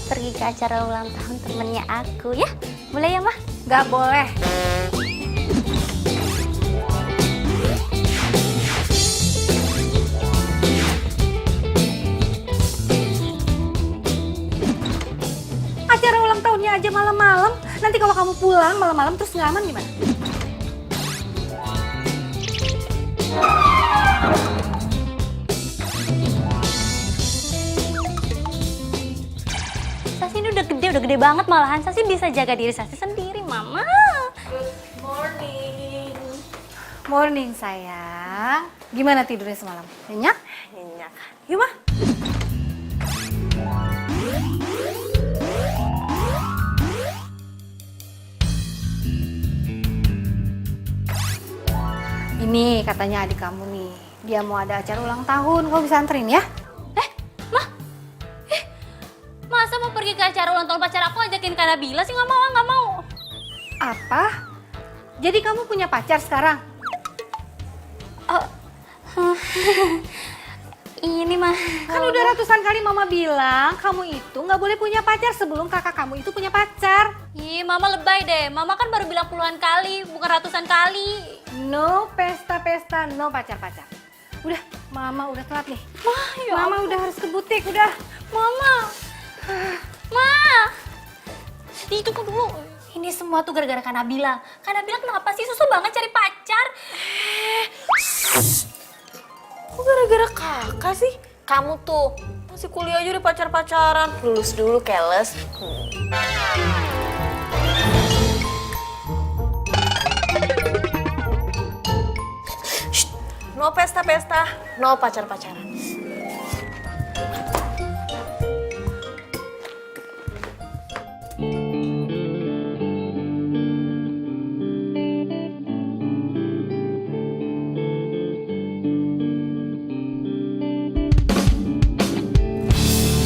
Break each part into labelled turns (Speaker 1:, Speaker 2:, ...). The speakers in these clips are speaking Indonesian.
Speaker 1: pergi ke acara ulang tahun temennya aku ya. Boleh ya, Mah?
Speaker 2: Gak boleh. Acara ulang tahunnya aja malam-malam. Nanti kalau kamu pulang malam-malam terus nggak aman gimana?
Speaker 1: Sasi ini udah gede banget malahan. Sasi bisa jaga diri Sasi sendiri, Mama.
Speaker 2: Good morning. Morning sayang. Gimana tidurnya semalam? Nyenyak?
Speaker 1: Nyenyak.
Speaker 2: Yuk mah. Ini katanya adik kamu nih. Dia mau ada acara ulang tahun. Kamu bisa anterin ya?
Speaker 1: Mah? Masa mau pergi ke acara ulang tahun pacar aku ajakin Kak Nabila sih? Nggak mau.
Speaker 2: Apa? Jadi kamu punya pacar sekarang?
Speaker 1: Ini mah.
Speaker 2: Kan udah ratusan kali mama bilang kamu itu nggak boleh punya pacar sebelum kakak kamu itu punya pacar.
Speaker 1: Ih, Mama lebay deh. Mama kan baru bilang puluhan kali, bukan ratusan kali.
Speaker 2: No pesta-pesta, no pacar-pacar. Udah, mama udah telat nih.
Speaker 1: Mah, ya
Speaker 2: Mama udah harus ke butik, udah.
Speaker 1: Mama. Ma. Itu kok dulu. Ini semua tuh gara-gara Kak Nabila. Kak Nabila kenapa sih susah banget cari pacar?
Speaker 3: Kok gara-gara kakak sih? Kamu tuh masih kuliah aja udah pacar-pacaran. Lulus dulu, keles. Shh, no pesta-pesta, no pacar-pacaran.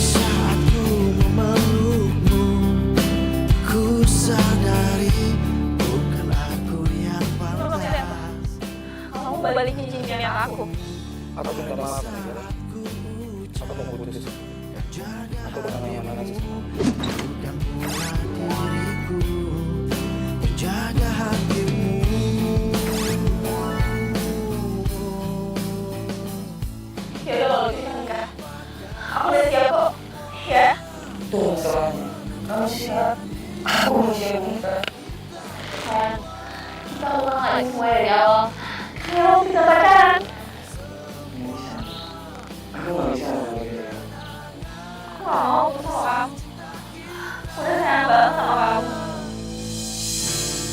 Speaker 4: Saat ku memelukmu, ku sadari bukan aku yang pantas.
Speaker 3: Kamu balikin cincinnya ke aku.
Speaker 5: Aku minta maaf nih, Bella. Aku mau putus. Aku udah nyaman aja sama kamu.
Speaker 4: Bukan pula diriku menjaga hatimu.
Speaker 3: Ya udah kalau kita nikah. Aku udah siap kok. Ya.
Speaker 5: Tuh masalahnya. Kamu siap. Aku mau siap nikah.
Speaker 3: Kan kita ulang lagi semua dari awal. Kalau kita pacaran.
Speaker 5: Nggak bisa. Aku nggak bisa ngomong gitu.
Speaker 3: Aku mau sama kamu. Udah sayang banget sama kamu.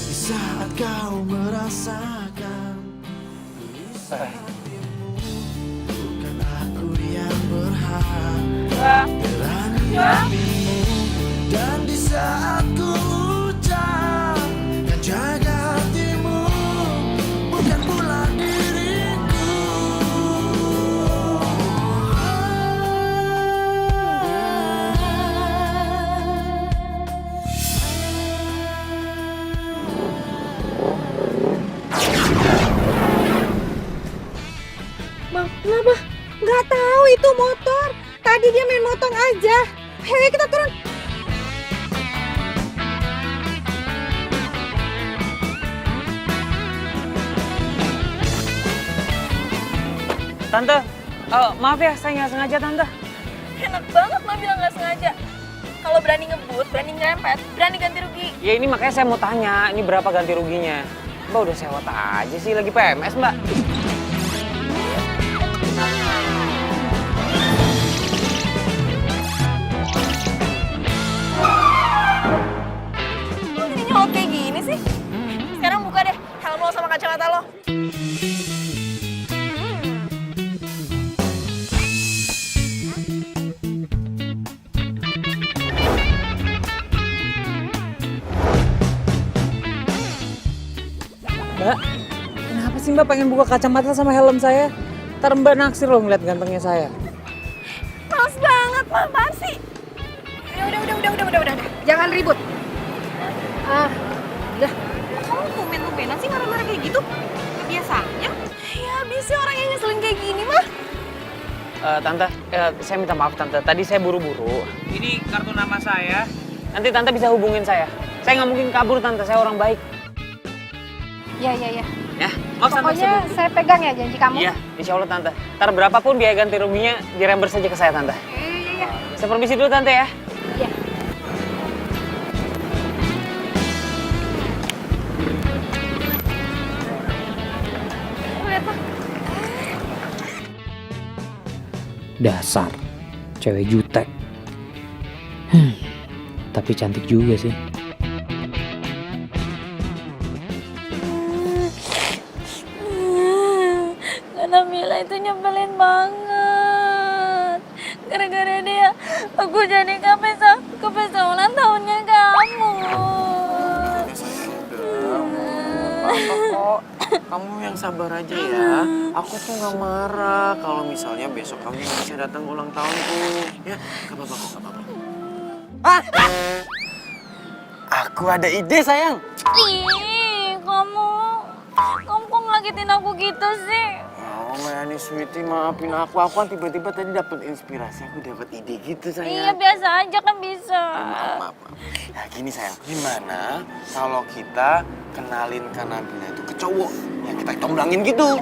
Speaker 4: Di saat kau merasakan bukan aku yang berhak berani dirimu. Dan di saat ku ucap dan jaga hatimu, bukan pula diriku.
Speaker 2: Bang, kenapa? Nggak tahu itu motor. Tadi dia main motong aja. Hei, kita turun.
Speaker 6: Tante, maaf ya, saya nggak sengaja Tante.
Speaker 3: Enak banget mah bilang gak sengaja. Kalau berani ngebut, berani nyerempet, berani ganti rugi.
Speaker 6: Ya ini makanya saya mau tanya, ini berapa ganti ruginya? Mbak udah sewot aja sih, lagi PMS Mbak.
Speaker 3: Kok jadi nyolot kayak gini sih? Sekarang buka deh helm lo sama kacamata lo.
Speaker 6: Mbak, kenapa sih Mbak pengen buka kacamata sama helm saya? Ntar Mbak naksir loh ngeliat gantengnya saya.
Speaker 3: Males banget, mah apaan sih?
Speaker 2: Udah. Jangan ribut. Udah.
Speaker 3: Kamu tumben-tumbenan sih marah-marah kayak gitu? Biasanya? Ya habis sih orang yang ngeselin kayak gini mah.
Speaker 6: Tante, saya minta maaf tante. Tadi saya buru-buru. Ini kartu nama saya. Nanti tante bisa hubungin saya. Saya nggak mungkin kabur tante. Saya orang baik.
Speaker 1: Ya.
Speaker 6: Ya, maaf tante.
Speaker 1: Pokoknya saya pegang ya janji kamu.
Speaker 6: Iya, insya Allah tante. Ntar berapapun biaya ganti ruginya direimburse saja ke saya tante.
Speaker 1: Iya.
Speaker 6: Saya permisi dulu tante ya.
Speaker 1: Iya. Lihat Pak.
Speaker 6: Dasar, cewek jutek. Tapi cantik juga sih.
Speaker 1: Karena Mila itu nyebelin banget. Gara-gara dia, aku jadi ke pesta ulang tahunnya kamu.
Speaker 7: Kok kamu yang sabar aja ya. Aku tuh nggak marah kalau misalnya besok kamu bisa datang ulang tahunku. Ya, nggak apa-apa kok, nggak apa-apa. Aku ada ide sayang.
Speaker 1: Ih, kamu kok ngagetin aku gitu sih?
Speaker 7: Oh, Mayani Sweetie, maafin aku. Aku kan tiba-tiba tadi dapat inspirasi. Aku dapat ide gitu sayang.
Speaker 1: Iya biasa aja kan bisa.
Speaker 7: Maaf. Nah gini sayang, gimana kalau kita kenalin Kanabila itu ke cowok yang kita comblangin gitu?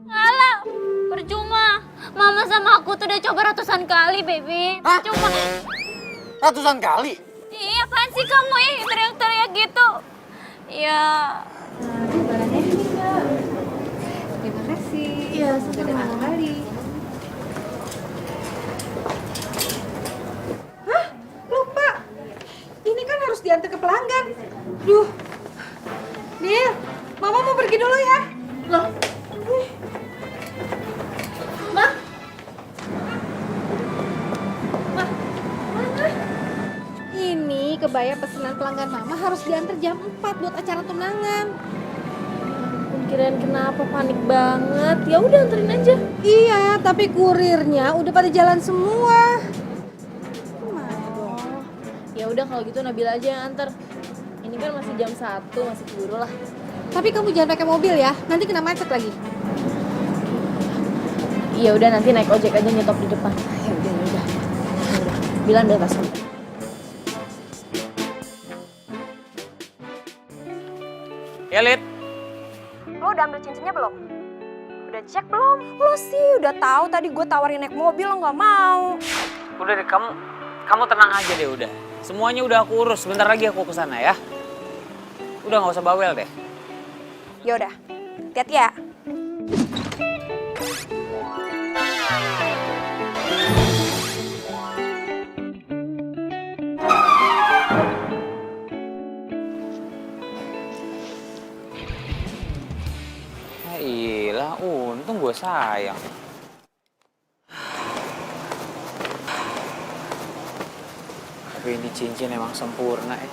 Speaker 1: Alah, percuma. Mama sama aku tuh udah coba ratusan kali, baby.
Speaker 7: Hah?
Speaker 1: Cuma,
Speaker 7: Ratusan kali?
Speaker 1: iya apaan sih kamu teriak-teriak gitu? Ya.
Speaker 2: Terima kasih. Iya, sampai ketemu kali. Hah? Lupa. Ini kan harus diantar ke pelanggan. Duh. Nih, Mama mau pergi dulu ya. Loh. Ma? Ma? Mana? Ini kebaya pesanan pelanggan Mama harus diantar jam 4 buat acara tunangan.
Speaker 3: Kirain kenapa panik banget. Ya udah anterin aja.
Speaker 2: Iya, tapi kurirnya udah pada jalan semua. Gimana dong?
Speaker 3: Ya udah kalau gitu Nabila aja yang anter. Ini kan masih jam 1, masih keburu lah.
Speaker 2: Tapi kamu jangan pakai mobil ya, nanti kena macet lagi.
Speaker 3: Iya udah nanti naik ojek aja nyetop di depan. Ya udah. Bilang udah tas.
Speaker 6: Ya, Lid.
Speaker 8: Lo udah ambil cincinnya belum? Udah cek belum? Lo sih udah tahu tadi gue tawarin naik mobil lo nggak mau.
Speaker 6: Udah deh, kamu tenang aja deh udah. Semuanya udah aku urus. Sebentar lagi aku kesana ya. Udah nggak usah bawel deh.
Speaker 8: Ya udah, hati-hati ya.
Speaker 6: Ya iyalah, untung gue sayang. Tapi ini cincin emang sempurna ya.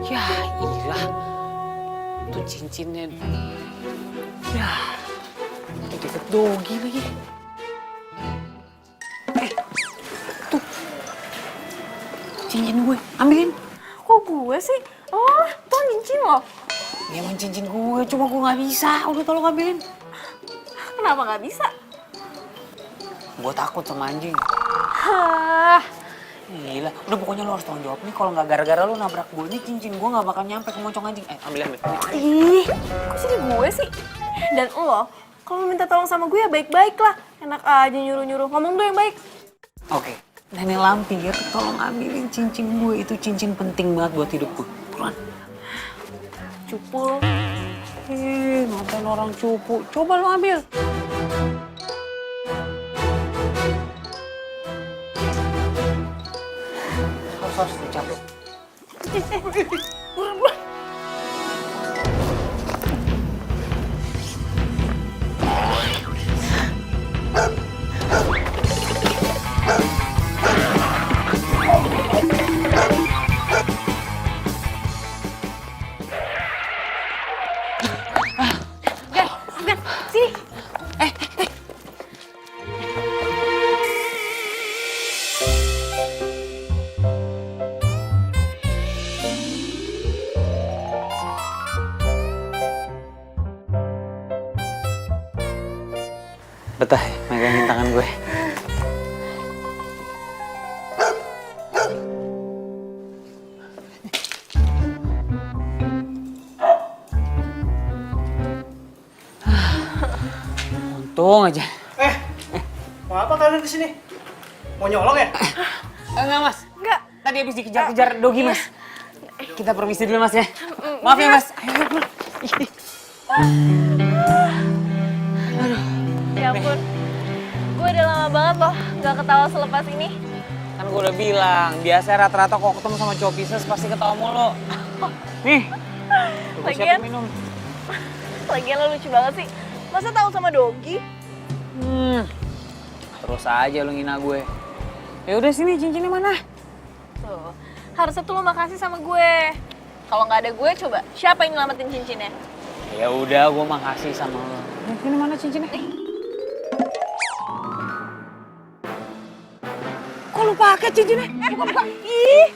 Speaker 6: Ya iyalah, tuh cincinnya. Ya, itu deket dogi lagi. Tuh, cincin gue, ambilin.
Speaker 8: Kok gue sih? Oh, tuh cincin lo.
Speaker 6: Ya emang cincin gue, cuma gue nggak bisa. Udah tolong ambilin.
Speaker 8: Kenapa nggak bisa?
Speaker 6: Gue takut sama anjing.
Speaker 8: Hah,
Speaker 6: Gila, udah pokoknya lo harus tanggung jawab nih. Kalau nggak gara-gara lo nabrak gue nih, cincin gue nggak bakal nyampe ke moncong anjing. Ambil.
Speaker 3: Ih, kok jadi gue sih? Dan lo, kalau minta tolong sama gue ya baik-baik lah. Enak aja nyuruh-nyuruh, ngomong tuh yang baik.
Speaker 6: Oke, Nenek Lampir, tolong ambilin cincin gue. Itu cincin penting banget buat hidup gue. Buruan.
Speaker 3: Cupu lo.
Speaker 6: Ngapain orang cupu? Coba lo ambil. Harus dicapek.
Speaker 3: Buruan. Gan, sini.
Speaker 6: Betah ya, megangin tangan gue. Untung aja.
Speaker 5: Mau apa kalian kesini? Mau nyolong ya?
Speaker 6: Enggak, Mas.
Speaker 3: Enggak.
Speaker 6: Tadi habis dikejar-kejar Dogi, Mas. Kita permisi dulu, Mas ya. Maaf ya, Mas. Ayo, pulang.
Speaker 3: Ya ampun, gue udah lama banget loh gak ketawa selepas ini.
Speaker 6: Kan gue udah bilang, biasa rata-rata kok ketemu sama cowok Pisces pasti ketawa mulu. Nih, gue
Speaker 3: Lagian-
Speaker 6: siapin minum.
Speaker 3: Lagian lo lucu banget sih. Masa tahu sama Dogi?
Speaker 6: Terus aja lu ngina gue. Ya udah sini, cincinnya mana?
Speaker 3: Tuh, harusnya tuh lo makasih sama gue. Kalau nggak ada gue, coba siapa yang nyelamatin cincinnya?
Speaker 6: Ya udah, gue makasih sama lo. Ini mana cincinnya? Kok lu pakai cincinnya?
Speaker 3: Buka. Ih,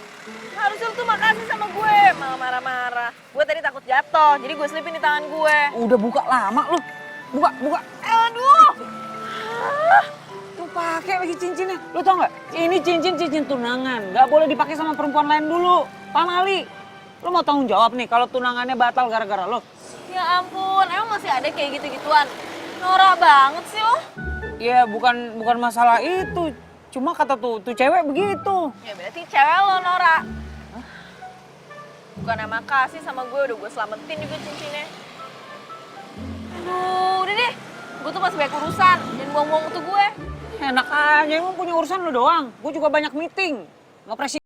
Speaker 3: harusnya lo tuh makasih sama gue. Malah marah-marah. Gue tadi takut jatuh, jadi gue selipin di tangan gue.
Speaker 6: Udah buka lama lu. Buka.
Speaker 3: Aduh.
Speaker 6: Lu pakai lagi cincinnya. Lu tau nggak? Ini cincin tunangan. Nggak boleh dipakai sama perempuan lain dulu. Paham Ali? Lu mau tanggung jawab nih kalau tunangannya batal gara-gara lu?
Speaker 3: Ya ampun, emang masih ada kayak gitu-gituan? Norak banget sih lo.
Speaker 6: Ya bukan masalah itu. Cuma kata tuh cewek begitu.
Speaker 3: Ya berarti cewek lo norak. Bukan makasih sama gue, udah gue selamatin juga cincinnya. Aduh, udah deh. Gue tuh masih banyak urusan, jangan buang-buang waktu gue.
Speaker 6: Enak aja, emang punya urusan lu doang. Gue juga banyak meeting. Nggak presiden.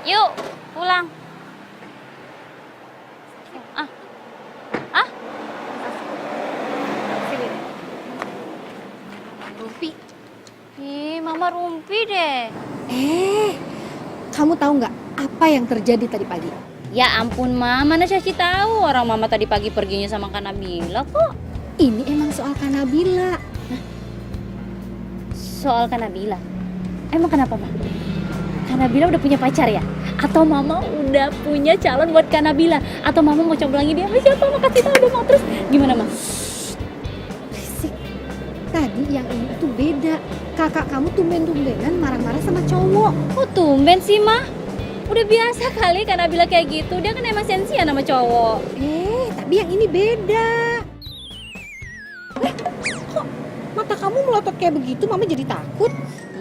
Speaker 1: Yuk, pulang.
Speaker 2: Rumpi.
Speaker 1: Ih, Mama Rumpi deh.
Speaker 2: Kamu tahu nggak apa yang terjadi tadi pagi?
Speaker 1: Ya ampun, Mama. Mana Caci tahu orang Mama tadi pagi perginya sama Kak Nabila kok.
Speaker 2: Ini emang soal Kanabila.
Speaker 1: Soal Kak Nabila. Emang kenapa, Ma? Kak Nabila udah punya pacar ya? Atau Mama udah punya calon buat Kak Nabila? Atau Mama mau coblangin dia sama siapa? Mama kasih tahu deh, mau terus gimana, Ma?
Speaker 2: Berisik. Tadi yang ini tuh beda. Kakak kamu tumben-tumbenan marah-marah sama cowok.
Speaker 1: Kok tumben sih, Ma? Udah biasa kali Kak Nabila kayak gitu. Dia kan emang sensian sama cowok.
Speaker 2: Tapi yang ini beda. Kok mata kamu melotot kayak begitu? Mama jadi takut.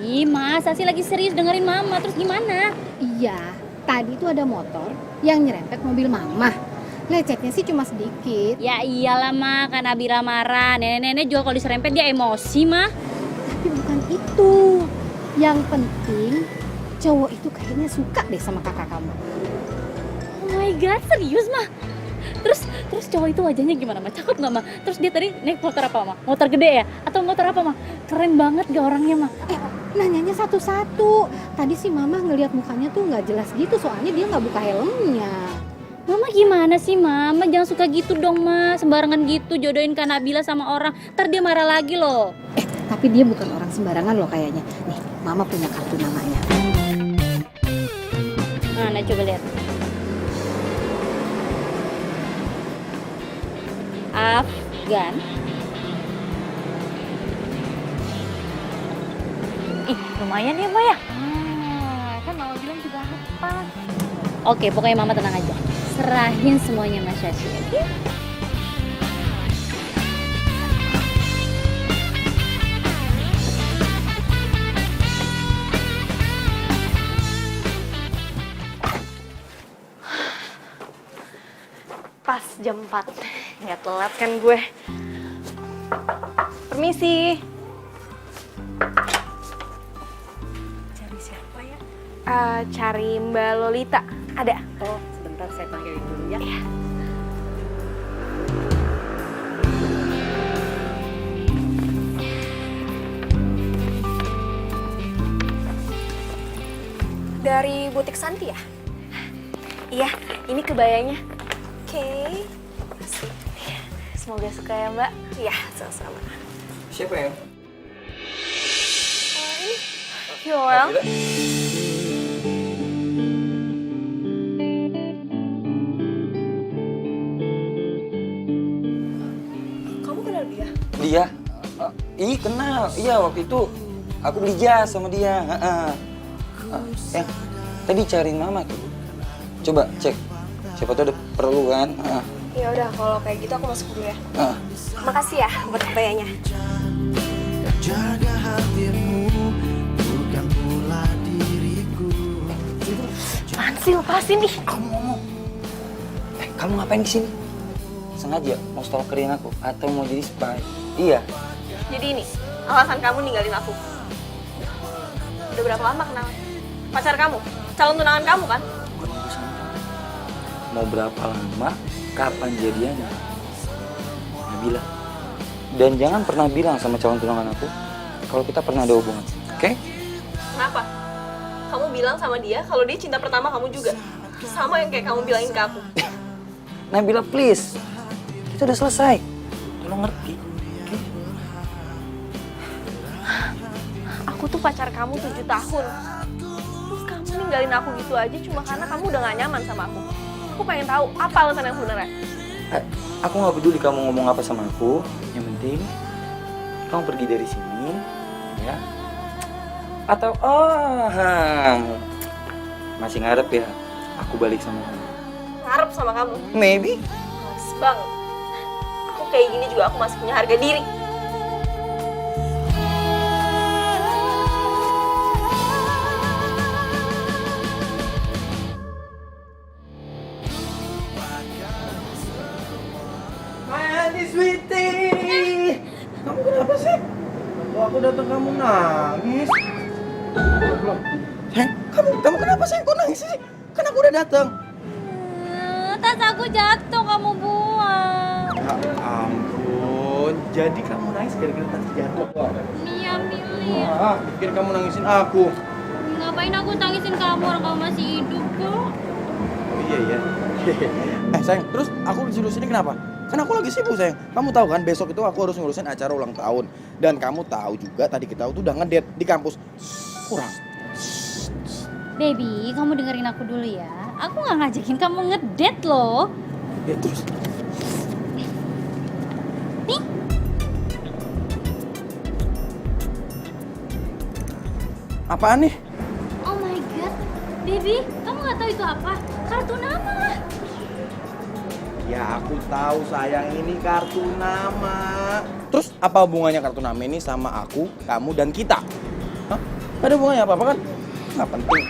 Speaker 1: Ih, masa sih lagi serius dengerin Mama? Terus gimana?
Speaker 2: Iya, tadi tuh ada motor yang nyerempet mobil Mama. Lecetnya sih cuma sedikit.
Speaker 1: Ya iyalah mah, Kak Nabila marah. Nenek-nenek juga kalau diserempet dia emosi mah.
Speaker 2: Tapi bukan itu. Yang penting cowok itu kayaknya suka deh sama kakak kamu.
Speaker 1: Oh my god, serius mah? Terus cowok itu wajahnya gimana mah? Cakep nggak mah? Terus dia tadi naik motor apa mah? Motor gede ya? Atau motor apa mah? Keren banget gak orangnya mah?
Speaker 2: Nanyanya satu-satu. Tadi sih mama ngelihat mukanya tuh nggak jelas gitu, soalnya dia nggak buka helmnya.
Speaker 1: Mama gimana sih Mama? Jangan suka gitu dong Ma. Sembarangan gitu jodohin Kak Nabila sama orang. Ntar dia marah lagi loh.
Speaker 2: Tapi dia bukan orang sembarangan loh kayaknya. Nih, mama punya kartu namanya.
Speaker 1: Mana coba lihat. Afgan. Ih, lumayan ya Ma ya? Kan Mama bilang juga apa. Oke, pokoknya Mama tenang aja. Serahin semuanya Mas Shashi, oke?
Speaker 3: Pas jam 4. Nggak telat kan gue. Permisi. Cari siapa ya? Cari Mbak Lolita. Ada?
Speaker 2: Oh, sebentar saya panggilin dulu ya.
Speaker 3: Iya. Dari butik Santi ya? Iya, ini kebayanya. Oke. Asik. Semoga suka ya, Mbak. Iya, sama-sama.
Speaker 5: Siapa ya?
Speaker 3: Ini Yoel. Kamu kenal dia?
Speaker 5: Dia? Ih kenal, iya waktu itu aku beli jas sama dia. Yang tadi cariin mama tuh. Coba cek, siapa tuh ada perlu kan?
Speaker 3: Ya udah, kalau kayak gitu aku masuk dulu ya.
Speaker 5: Ah.
Speaker 3: Makasih ya buat kebayanya.
Speaker 4: Jaga hatimu, bukan pula diriku.
Speaker 3: Apaan sih, lepasin nih.
Speaker 5: Aku ngomong. Kamu ngapain di sini? Sengaja mau stalkerin aku atau mau jadi spy? Iya.
Speaker 3: Jadi ini, alasan kamu ninggalin aku. Udah berapa lama kenal? Pacar kamu? Calon tunangan kamu kan?
Speaker 5: Bukan urusan kamu. Mau berapa lama? Kapan jadiannya? Nabila. Dan jangan pernah bilang sama calon tunangan aku kalau kita pernah ada hubungan, oke?
Speaker 3: Kenapa? Kamu bilang sama dia kalau dia cinta pertama kamu juga. Sama yang kayak kamu bilangin ke aku.
Speaker 5: Nabila please, kita udah selesai. Tolong ngerti, oke?
Speaker 3: Aku tuh pacar kamu 7 tahun. Terus kamu ninggalin aku gitu aja cuma karena kamu udah gak nyaman sama aku. Aku pengen tahu apa alasan yang sebenarnya.
Speaker 5: Aku nggak peduli kamu ngomong apa sama aku. Yang penting kamu pergi dari sini, ya? Atau masih ngarep ya? Aku balik sama kamu.
Speaker 3: Ngarep sama kamu.
Speaker 5: Maybe.
Speaker 3: Males banget. Aku kayak gini juga aku masih punya harga diri.
Speaker 7: Hai sweetie. Kamu kenapa sih? Kok aku datang kamu nangis? Kamu kenapa sih? Kok nangis sih? Kan aku udah datang.
Speaker 1: Tas aku jatuh, kamu buang.
Speaker 7: Ya ampun. Jadi kamu nangis gara-gara tas jatuh.
Speaker 1: Iya, Mili.
Speaker 7: Pikir kamu nangisin aku.
Speaker 1: Ngapain aku tangisin kamu orang kamu masih hidup kok?
Speaker 7: Oh iya. Sayang, terus aku disuruh sini kenapa? Kan aku lagi sibuk sayang. Kamu tahu kan besok itu aku harus ngurusin acara ulang tahun. Dan kamu tahu juga tadi kita tuh udah ngedate di kampus. Kurang.
Speaker 1: Baby, kamu dengerin aku dulu ya. Aku nggak ngajakin kamu ngedate loh.
Speaker 7: Ya terus.
Speaker 1: Nih.
Speaker 7: Apaan nih?
Speaker 1: Oh my god, baby, kamu nggak tahu itu apa? Kartu nama lah.
Speaker 7: Ya aku tahu sayang, ini kartu nama. Terus apa hubungannya kartu nama ini sama aku, kamu, dan kita? Hah? Gak ada hubungannya apa-apa kan? Nggak penting.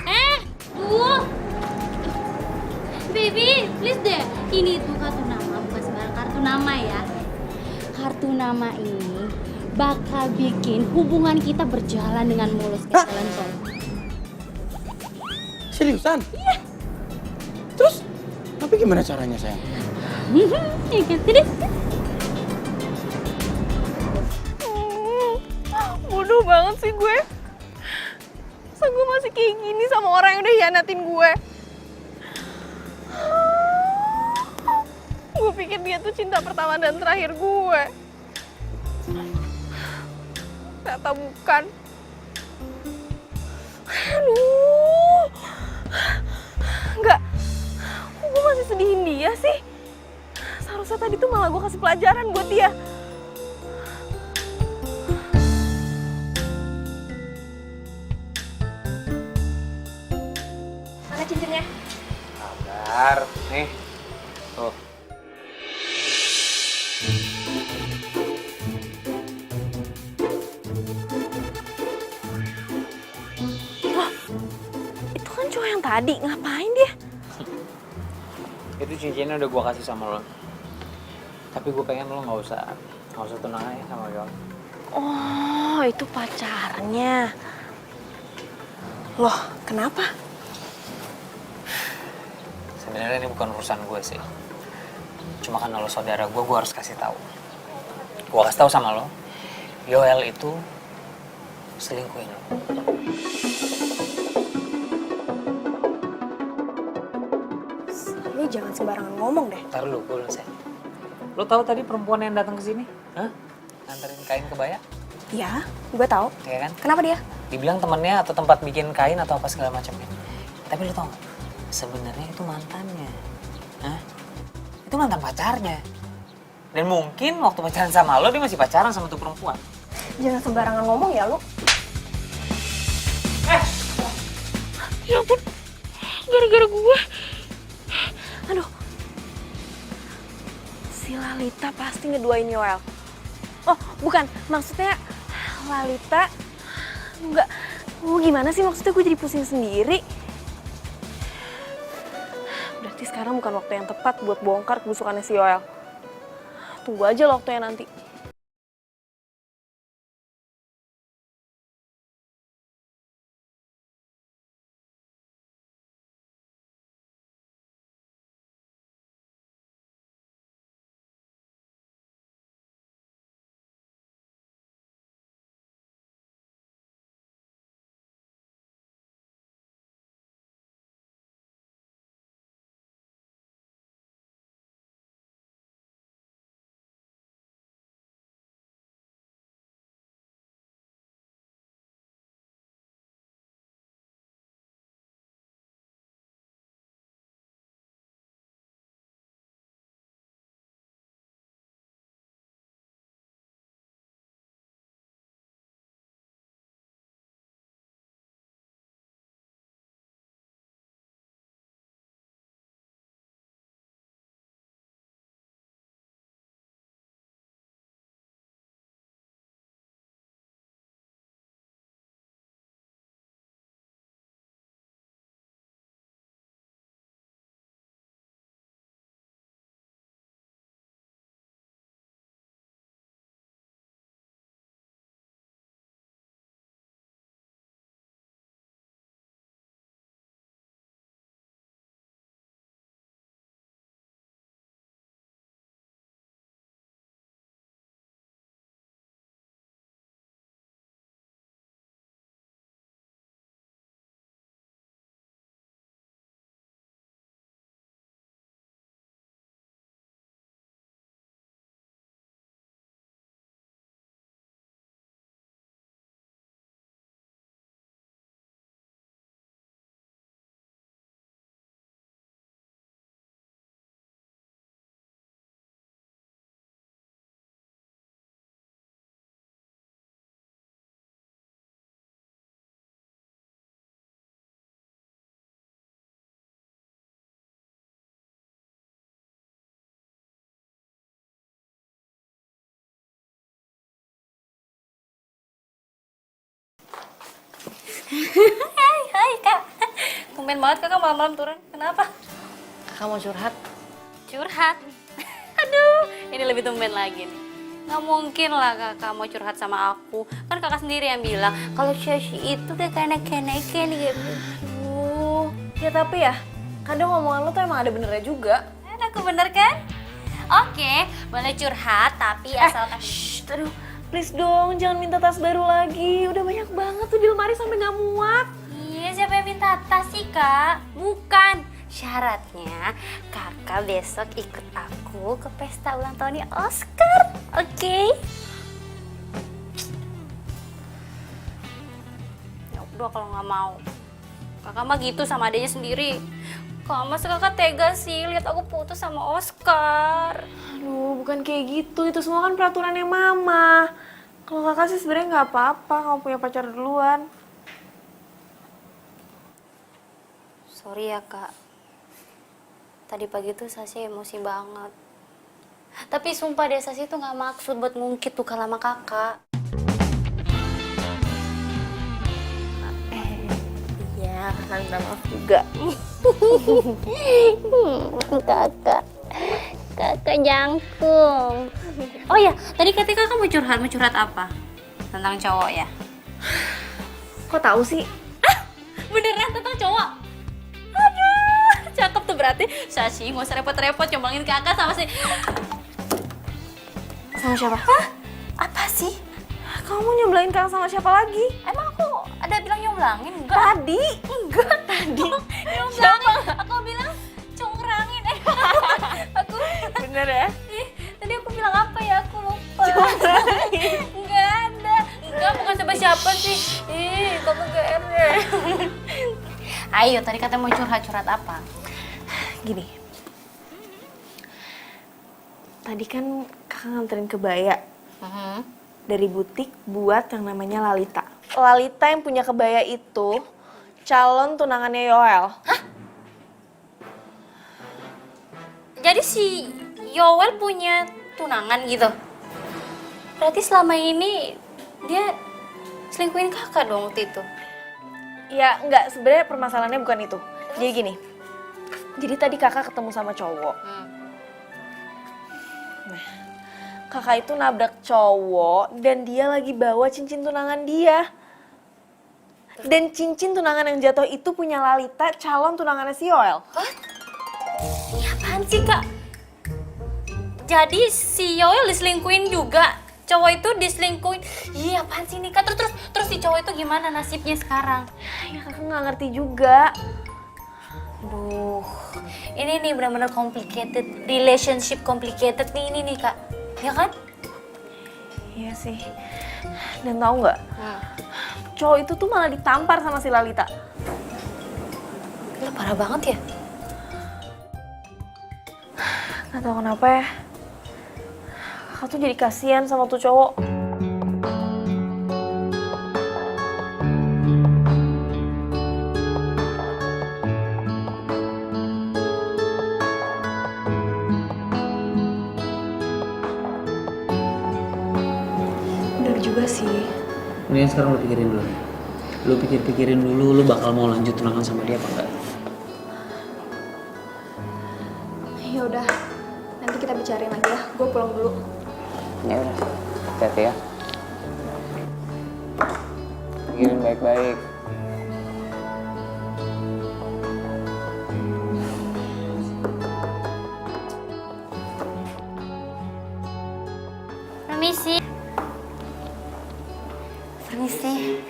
Speaker 1: Baby, please deh. Ini tuh kartu nama, bukan sembarang kartu nama ya. Kartu nama ini bakal bikin hubungan kita berjalan dengan mulus kayak jalan tol.
Speaker 7: Seriusan? Iya. Terus, tapi gimana caranya sayang?
Speaker 1: Ya kan, tidak?
Speaker 8: Bodoh banget sih gue. Masa gue masih kayak gini sama orang yang udah hianatin gue? Gue pikir dia tuh cinta pertama dan terakhir gue. Ternyata bukan. Aduh. Enggak. Kok gue masih sedihin dia sih? Seharusnya tadi tuh malah gue kasih pelajaran buat dia. Mana cincinnya?
Speaker 6: Sabar, nih. Tuh.
Speaker 8: Itu kan cowok yang tadi, ngapain dia?
Speaker 6: Itu cincinnya udah gue kasih sama lo. Tapi gue pengen lo nggak usah tunangan ya sama Yoel.
Speaker 8: Oh, itu pacarnya. Loh, kenapa?
Speaker 6: Sebenarnya ini bukan urusan gue sih. Cuma karena lo saudara gue harus kasih tahu. Gue kasih tahu sama lo, Yoel itu selingkuhin lo.
Speaker 8: Lu jangan sembarangan ngomong deh.
Speaker 6: Ntar lu, gue selesai. Lo tahu tadi perempuan yang datang ke sini? Hah? Nganterin kain kebaya?
Speaker 8: Ya, gue tahu.
Speaker 6: Ya kan?
Speaker 8: Kenapa dia?
Speaker 6: Dibilang temennya atau tempat bikin kain atau apa segala macamnya. Tapi lo tau gak? Sebenarnya itu mantannya. Hah? Itu mantan pacarnya. Dan mungkin waktu pacaran sama lo, dia masih pacaran sama tuh perempuan.
Speaker 8: Jangan sembarangan ngomong ya lu.
Speaker 3: Ya ampun, gara-gara gue.
Speaker 8: Aduh. Si Lalita pasti ngeduain Yoel. Oh, bukan. Maksudnya Lalita enggak. Oh, gimana sih maksudnya gue jadi pusing sendiri? Berarti sekarang bukan waktu yang tepat buat bongkar kebusukannya si Yoel. Tunggu aja loh waktunya nanti.
Speaker 3: Hai Kak. Tumben banget Kakak malam-malam turun. Kenapa?
Speaker 8: Kakak mau curhat?
Speaker 1: Curhat? Aduh, ini lebih tumben lagi nih. Nggak mungkin lah kakak mau curhat sama aku. Kan kakak sendiri yang bilang kalau Shashi itu udah kayak naik-naikin gitu.
Speaker 8: Ya tapi ya, kadang omongan lo tuh emang ada benernya juga.
Speaker 1: Aku bener kan? Oke, boleh curhat tapi asalkan...
Speaker 8: Aduh, please dong, jangan minta tas baru lagi. Udah banyak banget tuh di lemari sampai nggak muat.
Speaker 1: Iya, siapa yang minta tas sih kak? Bukan. Syaratnya kakak besok ikut aku ke pesta ulang tahunnya Oscar, oke? Ya udah kalau nggak mau. Kakak mah gitu sama adanya sendiri. Kok masa kakak tega sih lihat aku putus sama Oscar?
Speaker 8: Aduh, bukan kayak gitu. Itu semua kan peraturannya mama. Kalau kakak sih sebenarnya nggak apa-apa kamu punya pacar duluan.
Speaker 1: Sorry ya kak. Tadi pagi tuh Sasi emosi banget. Tapi sumpah deh Sasi tuh nggak maksud buat ngungkit tuh sama kakak.
Speaker 8: Iya, kakak minta maaf juga.
Speaker 1: Kakak jangkung. Oh ya, tadi ketika kamu mau curhat apa? Tentang cowok ya?
Speaker 8: Kok tahu sih?
Speaker 1: Beneran tentang cowok? Aduh, cakep tuh berarti. Sasi nggak usah repot-repot nyomblangin kakak sama si...
Speaker 8: Sama siapa?
Speaker 1: Hah? Apa sih?
Speaker 8: Kamu nyobelin kakak sama siapa lagi?
Speaker 1: Emang aku ada bilang nyomblangin? Enggak.
Speaker 8: Tadi?
Speaker 1: Enggak tadi. Nyomblangin. Aku bilang congkrangin. Aku
Speaker 8: Bener ya?
Speaker 1: tadi aku bilang apa ya? Aku lupa. Enggak ada. Enggak, bukan siapa-siapa sih. Ih, kamu GR deh. Ayo, tadi katanya mau curhat apa?
Speaker 8: Gini. Tadi kan kakak nganterin kebaya dari butik buat yang namanya Lalita. Lalita yang punya kebaya itu calon tunangannya Yoel.
Speaker 1: Jadi si Yoel punya tunangan gitu? Berarti selama ini dia selingkuhin kakak dong waktu itu?
Speaker 8: Ya enggak, sebenarnya permasalahannya bukan itu. Jadi gini, jadi tadi kakak ketemu sama cowok. Nah, kakak itu nabrak cowok dan dia lagi bawa cincin tunangan dia. Dan cincin tunangan yang jatuh itu punya Lalita, calon tunangannya si Yoel.
Speaker 1: Ini apaan sih kak? Jadi si Yoel diselingkuhin juga? Cowok itu diselingkuhin? Iya apaan sih nih kak? Terus si cowok itu gimana nasibnya sekarang?
Speaker 8: Ya kakak nggak ngerti juga.
Speaker 1: Aduh, ini nih benar-benar complicated, relationship complicated nih ini nih kak, ya kan?
Speaker 8: Iya sih. Dan tahu nggak? Cowok itu tuh malah ditampar sama si Lalita.
Speaker 1: Gila parah banget ya?
Speaker 8: Nggak tahu kenapa ya. Kakak tuh jadi kasihan sama tuh cowok. Bener juga sih.
Speaker 6: Mendingan sekarang lu pikirin dulu. Lu pikir-pikirin dulu lu bakal mau lanjut tunangan sama dia apa enggak.
Speaker 8: Ya udah, nanti kita bicarain lagi ya. Gue pulang dulu.
Speaker 6: Ya udah, hati-hati ya. Pikirin baik-baik.
Speaker 1: Permisi. Permisi.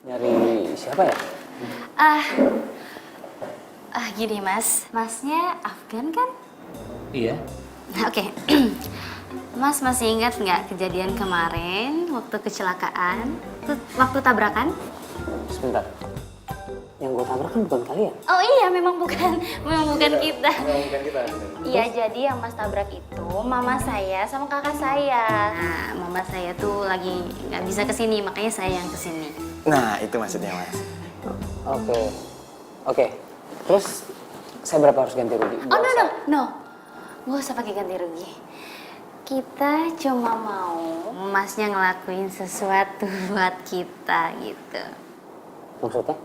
Speaker 6: Nyari siapa ya?
Speaker 1: Gini mas, masnya Afgan kan?
Speaker 6: Iya.
Speaker 1: Oke. Mas masih ingat nggak kejadian kemarin waktu kecelakaan, waktu tabrakan?
Speaker 6: Sebentar. Yang gue tabrak kan bukan kalian.
Speaker 1: Oh iya, memang bukan kita. Iya, jadi yang mas tabrak itu mama saya sama kakak saya. Nah, mama saya tuh lagi nggak bisa kesini, makanya saya yang kesini.
Speaker 7: Nah, itu maksudnya, Mas.
Speaker 6: Oke. Terus saya berapa harus ganti rugi?
Speaker 1: Oh no, nggak usah pakai ganti rugi. Kita cuma mau masnya ngelakuin sesuatu buat kita gitu.
Speaker 6: Maksudnya?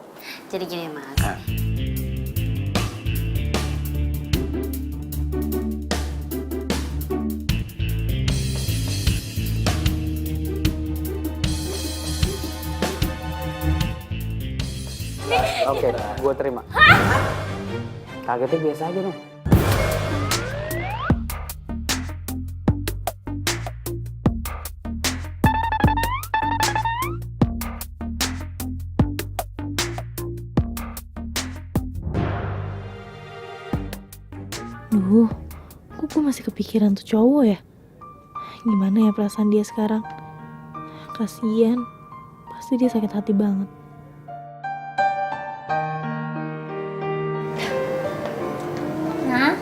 Speaker 1: Jadi gini Mas.
Speaker 6: Oke, gue terima. Kagetnya biasa aja dong.
Speaker 9: Duh, kok gue masih kepikiran tuh cowok ya? Gimana ya perasaan dia sekarang? Kasian, pasti dia sakit hati banget.
Speaker 1: Nah,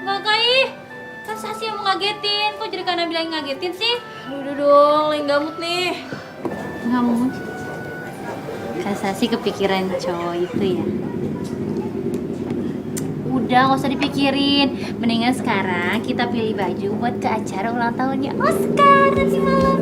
Speaker 1: nggak kayak kan Sasi yang mau ngagetin, kok jadi karena bilang ngagetin sih?
Speaker 8: Udah dong, lagi gamut nih.
Speaker 1: Kamu Kak Sasi kepikiran cowok itu ya? Udah gak usah dipikirin. Mendingan sekarang kita pilih baju buat ke acara ulang tahunnya Oscar nanti malam.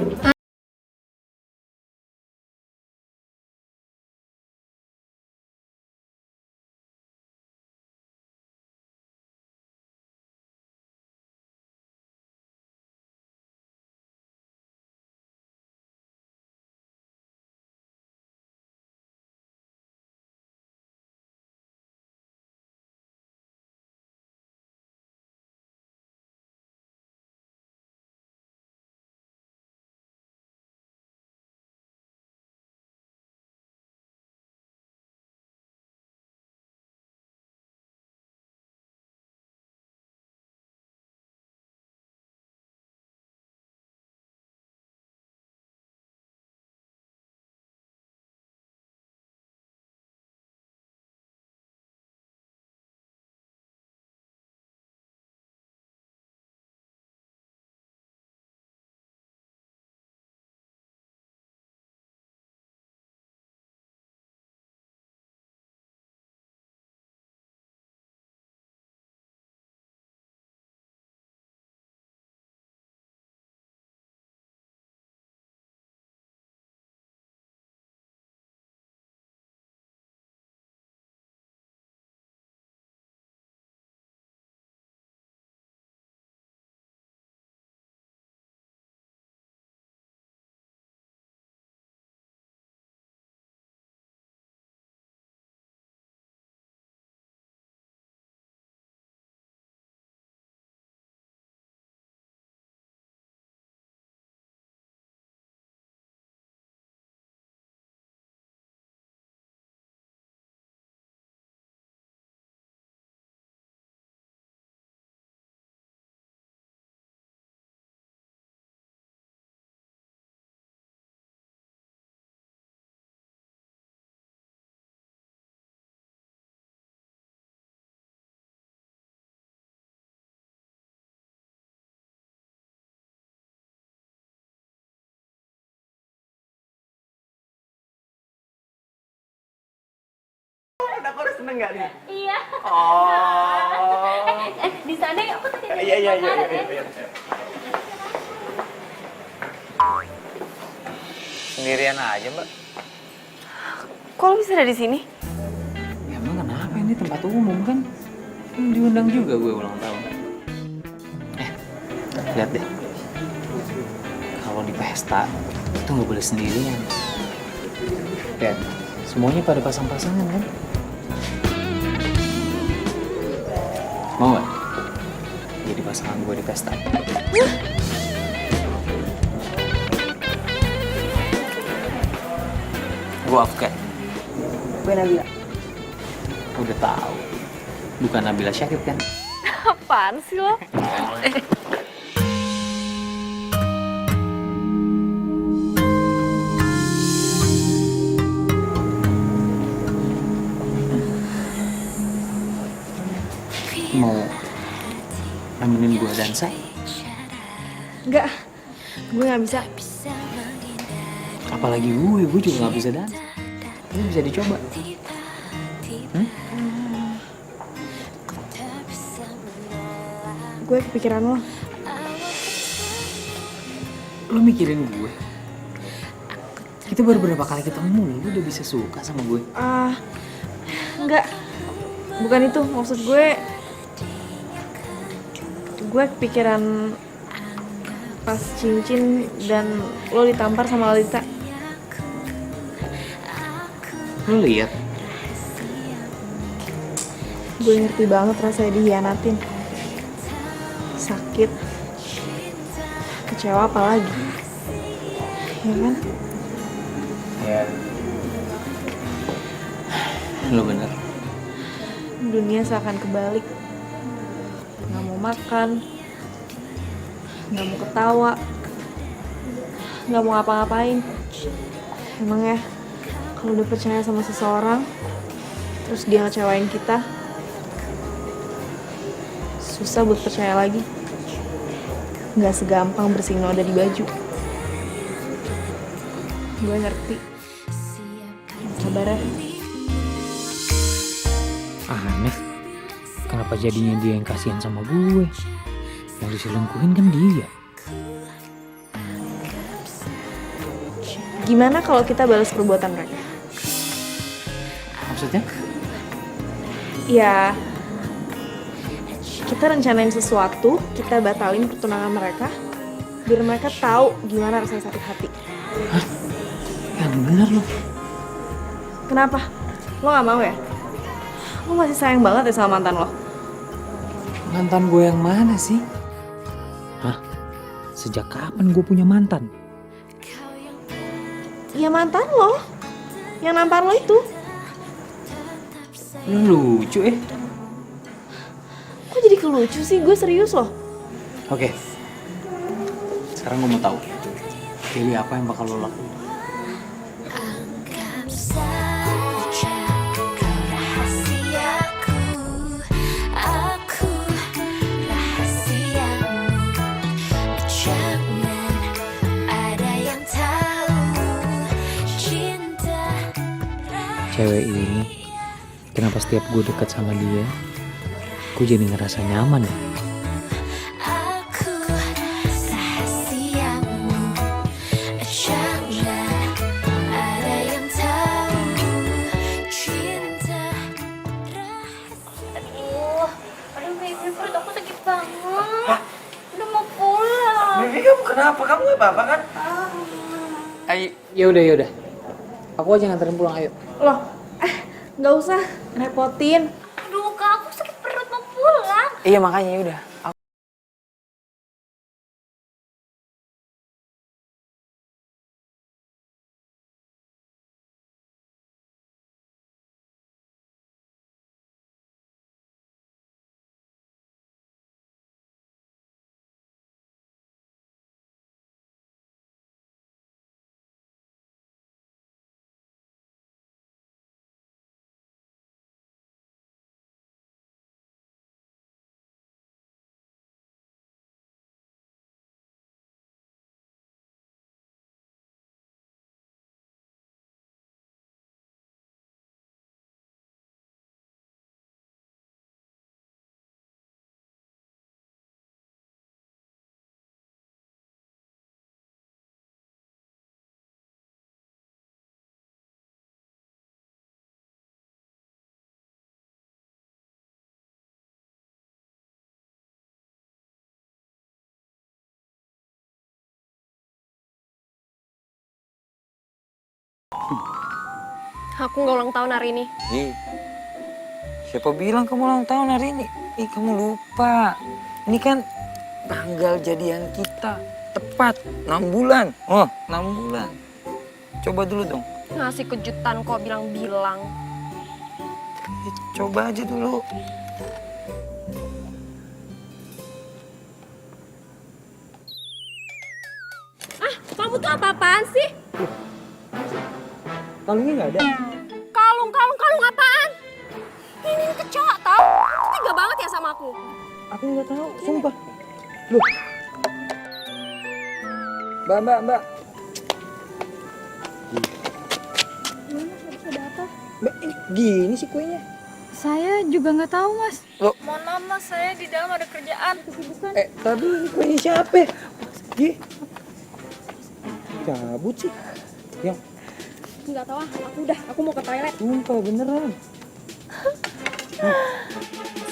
Speaker 6: Udah kok seneng gak nih?
Speaker 1: Iya.
Speaker 6: Oh.
Speaker 1: Di sana ya, aku tadi ada
Speaker 6: Iya. Sendirian aja, Mbak.
Speaker 8: Kok lo bisa ada di sini?
Speaker 6: Ya emang kenapa, ini tempat umum kan? Diundang juga gue ulang tahun. Lihat deh. Kalau di pesta itu nggak boleh sendirian. Lihat, semuanya pada pasang-pasangan kan? Mau nggak jadi pasangan gue di pesta? Gue Afgan.
Speaker 8: Gue Nabila.
Speaker 6: Udah tahu. Bukan Nabila Syakib kan?
Speaker 8: Apaan sih lo?
Speaker 6: Mau nemenin gue dansa?
Speaker 8: Enggak, gue gak bisa.
Speaker 6: Apalagi gue juga nggak bisa dansa. Ini bisa dicoba.
Speaker 8: Gue kepikiran lo.
Speaker 6: Lo mikirin gue? Kita baru berapa kali ketemu, lo udah bisa suka sama gue?
Speaker 8: Enggak. Bukan itu, maksud gue kepikiran pas cincin dan lo ditampar sama Lalita.
Speaker 6: Lo lihat?
Speaker 8: Gue ngerti banget rasanya dihianatin. Sakit. Kecewa apalagi. Ya kan?
Speaker 6: Ya. Lo bener.
Speaker 8: Dunia seakan kebalik. Gak mau makan. Gak mau ketawa. Gak mau ngapa-ngapain. Emang ya, kalau udah percaya sama seseorang, terus dia ngecewain kita, susah buat percaya lagi. Gak segampang bersihin noda di baju. Gue ngerti. Sabar ya.
Speaker 6: Aneh. Kenapa jadinya dia yang kasihan sama gue? Yang diselingkuhin kan dia.
Speaker 8: Gimana kalau kita balas perbuatan mereka?
Speaker 6: Maksudnya?
Speaker 8: Ya, kita rencanain sesuatu, kita batalin pertunangan mereka, biar mereka tahu gimana rasanya sakit hati.
Speaker 6: Hah? Yang bener lo.
Speaker 8: Kenapa? Lo gak mau ya? Lo masih sayang banget ya sama mantan lo?
Speaker 6: Mantan gue yang mana sih? Hah? Sejak kapan gue punya mantan?
Speaker 8: Ya mantan lo, yang nampar lo itu.
Speaker 6: Lo lucu
Speaker 8: Kok jadi kelucu sih? Gue serius loh.
Speaker 6: Oke. Sekarang gue mau tahu. Pilih apa yang bakal lo lakuin? Cewek ini, kenapa setiap gue dekat sama dia, gue jadi ngerasa nyaman ya?
Speaker 1: Aduh baby, perut aku sakit banget. Udah mau pulang.
Speaker 7: Baby kamu kenapa? Kamu gak apa-apa kan?
Speaker 6: Ayo, yaudah. Aku aja nganterin pulang, ayo.
Speaker 8: Loh, gak usah repotin.
Speaker 1: Aduh kak, aku sakit perut mau pulang.
Speaker 6: Iya makanya yaudah.
Speaker 3: Aku nggak ulang tahun hari ini.
Speaker 5: Ih, siapa bilang kamu ulang tahun hari ini? Ih, kamu lupa. Ini kan tanggal jadian kita. Tepat 6 bulan. Oh, 6 bulan. Coba dulu dong.
Speaker 3: Ngasih kejutan kok bilang-bilang.
Speaker 5: Coba aja dulu.
Speaker 3: Kamu tuh apa-apaan sih?
Speaker 6: Kalungnya nggak ada.
Speaker 3: Kalung apaan? Ini kecoa tau? Kamu tega banget ya sama aku.
Speaker 6: Aku nggak tahu, sumpah. Loh.
Speaker 5: Mbak. Ini gini sih kuenya.
Speaker 2: Saya juga nggak tahu, Mas.
Speaker 1: Mohon maaf mas, saya di dalam ada kerjaan.
Speaker 5: Tapi ini kuenya siapa? Gi. Cabut sih. Yang
Speaker 3: Nggak tahu, aku mau ke toilet.
Speaker 5: sumpah beneran.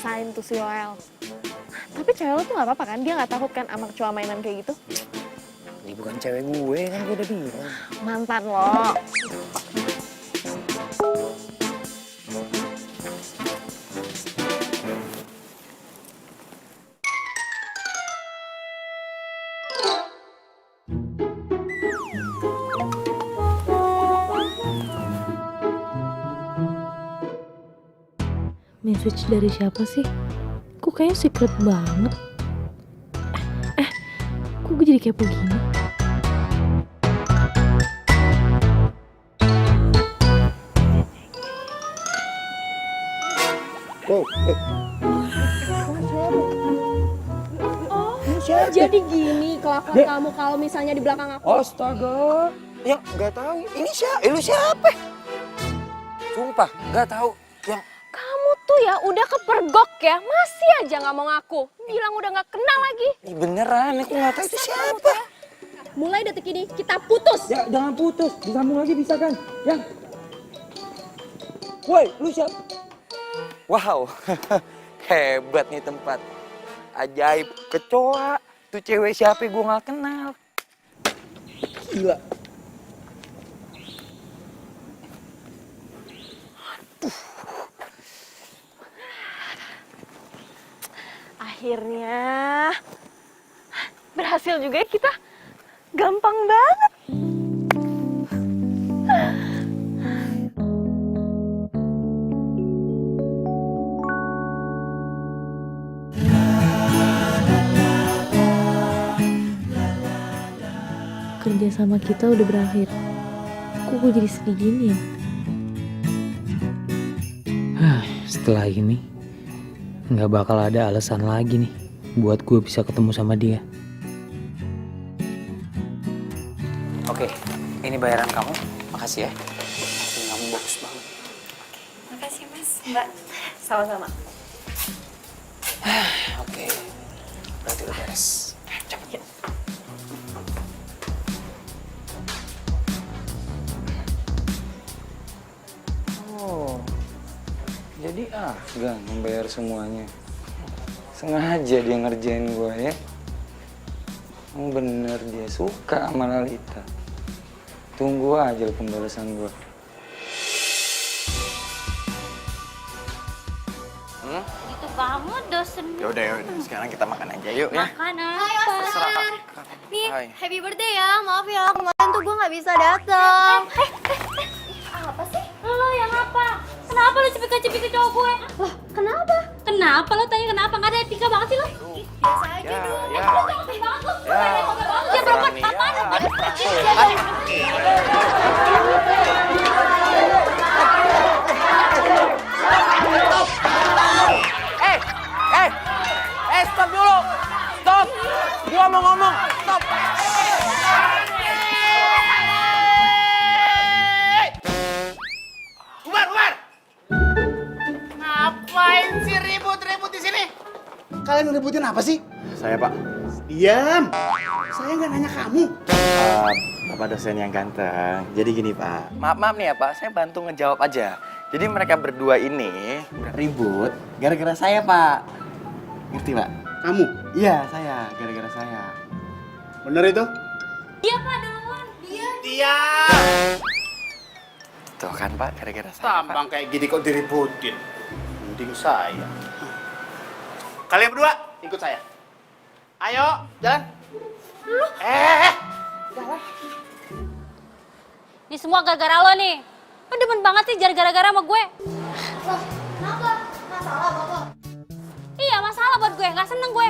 Speaker 3: Sain tuh si Yoel. Tapi cewek lo tuh nggak apa-apa kan? Dia nggak takut kan sama kecoa mainan kayak gitu?
Speaker 5: Ini bukan cewek gue kan gue udah bilang.
Speaker 3: Mantan lo.
Speaker 9: Message dari siapa sih? Kok kayaknya secret banget. Kok gue jadi kepo gini?
Speaker 7: Oh,
Speaker 3: Jadi gini kelakuan kamu kalau misalnya di belakang aku.
Speaker 5: Astaga. Ya nggak tahu. Ini siapa? Lu siapa? Sumpah nggak tahu. Yang
Speaker 3: Kamu tuh ya udah kepergok ya, masih aja nggak mau ngaku. Bilang udah nggak kenal lagi.
Speaker 5: Ih, beneran, aku nggak tahu itu siapa.
Speaker 3: Mulai detik ini kita putus.
Speaker 5: Ya jangan putus, disambung lagi bisa kan? Yang, woi, lu siapa? Wow, hebat nih tempat. Ajaib, kecoa. Tuh cewek siapa gue nggak kenal. Gila.
Speaker 3: Akhirnya berhasil juga ya kita. Gampang banget.
Speaker 9: Kerja sama kita udah berakhir. Kok gue jadi sedih gini ya?
Speaker 6: Setelah ini nggak bakal ada alasan lagi nih buat gue bisa ketemu sama dia. Oke, ini bayaran kamu. Makasih ya. Kamu bagus banget.
Speaker 1: Makasih mas, mbak.
Speaker 3: Sama-sama.
Speaker 5: Oke, berarti udah beres. Cepet. Oh, jadi Afgan membayar semuanya. Sengaja dia ngerjain gue ya. Emang bener dia suka sama Lalita. Tunggu aja pembalasan gue.
Speaker 1: Itu kamu dosen.
Speaker 7: yaudah. Sekarang kita makan aja yuk ya.
Speaker 1: Makan apa?
Speaker 8: Nih,
Speaker 7: Hai.
Speaker 8: happy birthday ya. Maaf ya, kemarin tuh gue nggak bisa datang.
Speaker 1: Apa sih? Lo yang apa? Kenapa lo cepet-cepet ke cowok gue?
Speaker 8: Loh, kenapa?
Speaker 1: Kenapa lo tanya kenapa? Nggak ada etika banget sih lo?
Speaker 8: Biasa aja dong.
Speaker 1: Lo ngerti banget lo. Ya perempuan apaan?
Speaker 6: Stop dulu. Stop. Gua mau ngomong. Stop.
Speaker 10: Umar! Ngapain sih ribut-ribut di sini? Kalian ngeributin apa sih?
Speaker 7: Saya Pak.
Speaker 10: Diam! Saya nggak nanya kamu.
Speaker 7: Bapak dosen yang ganteng. Jadi gini Pak. Maaf nih ya Pak, saya bantu ngejawab aja. Jadi mereka berdua ini ribut gara-gara saya Pak. Ngerti Pak?
Speaker 10: Kamu?
Speaker 7: Iya saya, gara-gara saya.
Speaker 10: Bener itu?
Speaker 1: Dia pak duluan.
Speaker 10: Diam!
Speaker 7: Tuh kan Pak, gara-gara saya.
Speaker 10: Tampang kayak gini kok diributin. Mending saya. Kalian berdua, ikut saya. Ayo, jalan.
Speaker 1: Ini semua gara-gara lo nih. Lo demen banget sih gara-gara sama gue.
Speaker 8: Loh, kenapa? Masalah bapak?
Speaker 1: Iya masalah buat gue, gak seneng gue.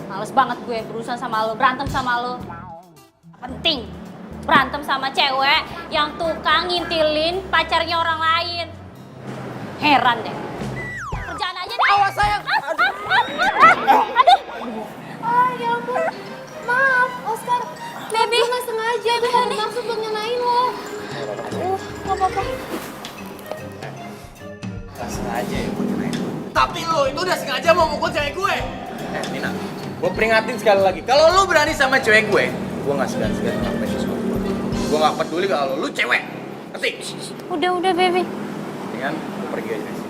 Speaker 1: Males banget gue berurusan sama lo, berantem sama lo. Penting, berantem sama cewek yang tukang ngintilin pacarnya orang lain. Heran deh. Kerjaan aja deh. Awas sayang. Aduh.
Speaker 8: Ah, ya ampun. Maaf, Oscar.
Speaker 1: Baby.
Speaker 8: Gue nggak sengaja, gue nggak bermaksud buat ngenain lo.
Speaker 1: Gak apa-apa.
Speaker 7: lo itu udah sengaja mau mukul cewek gue. Nina, gue peringatin sekali lagi. Kalau lo berani sama cewek gue nggak segan-segan ngapain sesuatu. Gue nggak peduli kalau lo cewek. Ngerti?
Speaker 1: Udah, baby.
Speaker 7: Dengan lo pergi aja sih.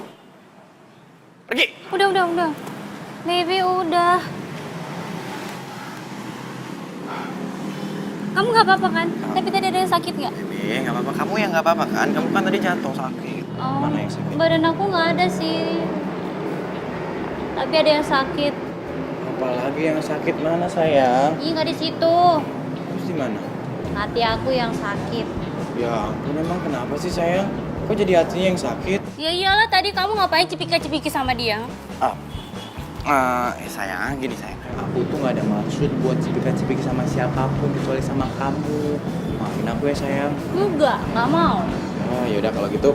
Speaker 7: Pergi.
Speaker 1: Udah. Baby, udah. Kamu nggak apa-apa kan? Tapi tadi ada yang sakit nggak?
Speaker 7: Nggak apa-apa. Kamu yang nggak apa-apa kan? Kamu kan tadi jatuh sakit.
Speaker 1: Oh,
Speaker 7: Mana yang sakit?
Speaker 1: badan aku nggak ada sih. Tapi ada yang sakit.
Speaker 7: Apalagi yang sakit mana sayang?
Speaker 1: Ih, nggak di situ.
Speaker 7: Terus di mana?
Speaker 1: Hati aku yang sakit.
Speaker 7: Ya ampun, emang kenapa sih sayang? Kok jadi hatinya yang sakit?
Speaker 1: Ya iyalah, tadi kamu ngapain cipika-cipiki sama dia?
Speaker 7: Sayang, gini sayang. Aku tuh nggak ada maksud buat cipika-cipiki sama siapapun kecuali sama kamu. Maafin aku ya sayang.
Speaker 1: Nggak mau.
Speaker 7: Oh yaudah kalau gitu.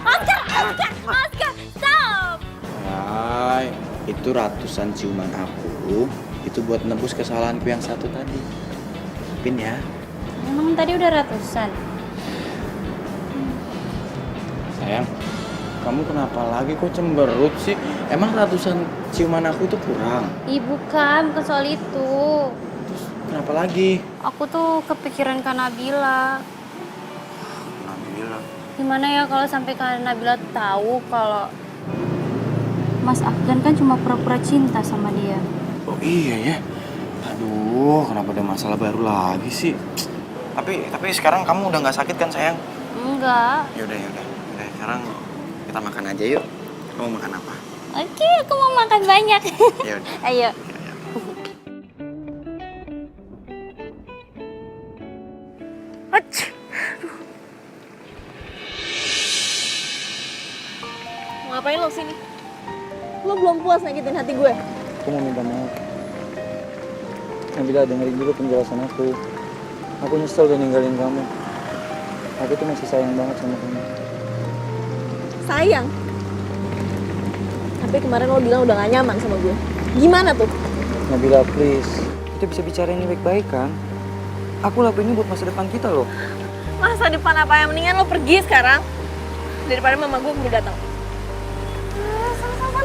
Speaker 1: Oscar, stop!
Speaker 7: Hai, itu ratusan ciuman aku. Itu buat nebus kesalahanku yang satu tadi. Pin ya.
Speaker 1: Emang tadi udah ratusan?
Speaker 7: Sayang, kamu kenapa lagi kok cemberut sih? Emang ratusan ciuman aku itu kurang?
Speaker 1: Ih, bukan soal itu.
Speaker 7: Kenapa lagi?
Speaker 1: Aku tuh kepikiran Kak Nabila.
Speaker 7: Nabila.
Speaker 1: Gimana ya kalau sampai Kak Nabila tahu kalau Mas Afgan kan cuma pura-pura cinta sama dia.
Speaker 7: Oh iya ya. Aduh, kenapa ada masalah baru lagi sih? Tapi sekarang kamu udah nggak sakit kan sayang?
Speaker 1: Enggak.
Speaker 7: Yaudah. Sekarang kita makan aja yuk. Kamu makan apa?
Speaker 1: Oke, aku mau makan banyak.
Speaker 7: Yaudah.
Speaker 1: Ayo.
Speaker 8: Ngapain lo sini? Lo belum puas nyakitin hati gue?
Speaker 5: Aku mau minta maaf. Nabila, dengerin dulu penjelasan aku. Aku nyesel udah ninggalin kamu. Aku tuh masih sayang banget sama kamu.
Speaker 8: Sayang? Tapi kemarin lo bilang udah gak nyaman sama gue. Gimana tuh?
Speaker 5: Nabila, please. Kita bisa bicara ini baik-baik kan? Aku lakuin ini buat masa depan kita loh.
Speaker 8: Masa depan apa yang mendingan lo pergi sekarang? Daripada mama gue keburu datang. Sama-sama.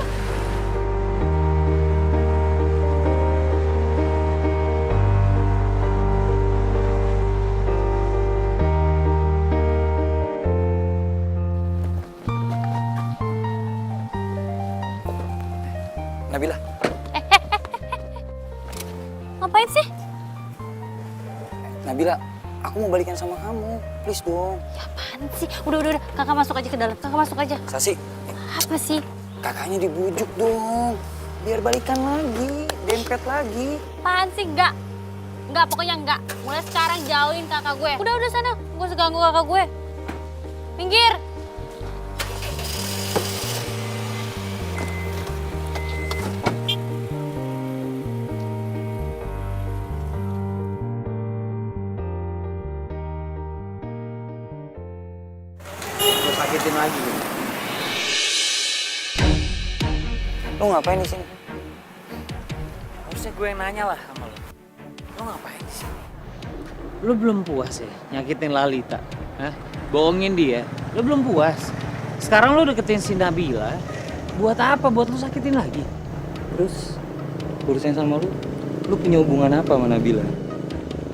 Speaker 5: Nabila.
Speaker 1: Ngapain sih?
Speaker 5: Nabila, aku mau balikan sama kamu. Please dong.
Speaker 1: Ya apaan sih? Udah. Kakak masuk aja ke dalam. Kakak masuk aja.
Speaker 5: Sasi,
Speaker 1: Apa sih?
Speaker 5: kakaknya dibujuk dong. Biar balikan lagi, dempet lagi.
Speaker 1: Apaan sih? Enggak, pokoknya enggak. Mulai sekarang jauhin kakak gue. Udah sana. Gue seganggu kakak gue. Pinggir.
Speaker 5: Lo sakitin lagi. Lo ngapain di sini?
Speaker 6: Harusnya gue yang nanya lah sama lo. Lo ngapain di sini? Lo belum puas ya nyakitin Lalita? Hah? Bohongin dia? Lo belum puas? Sekarang lo deketin si Nabila. Buat apa? Buat lo sakitin lagi?
Speaker 5: Terus, urusan sama lu punya hubungan apa sama Nabila?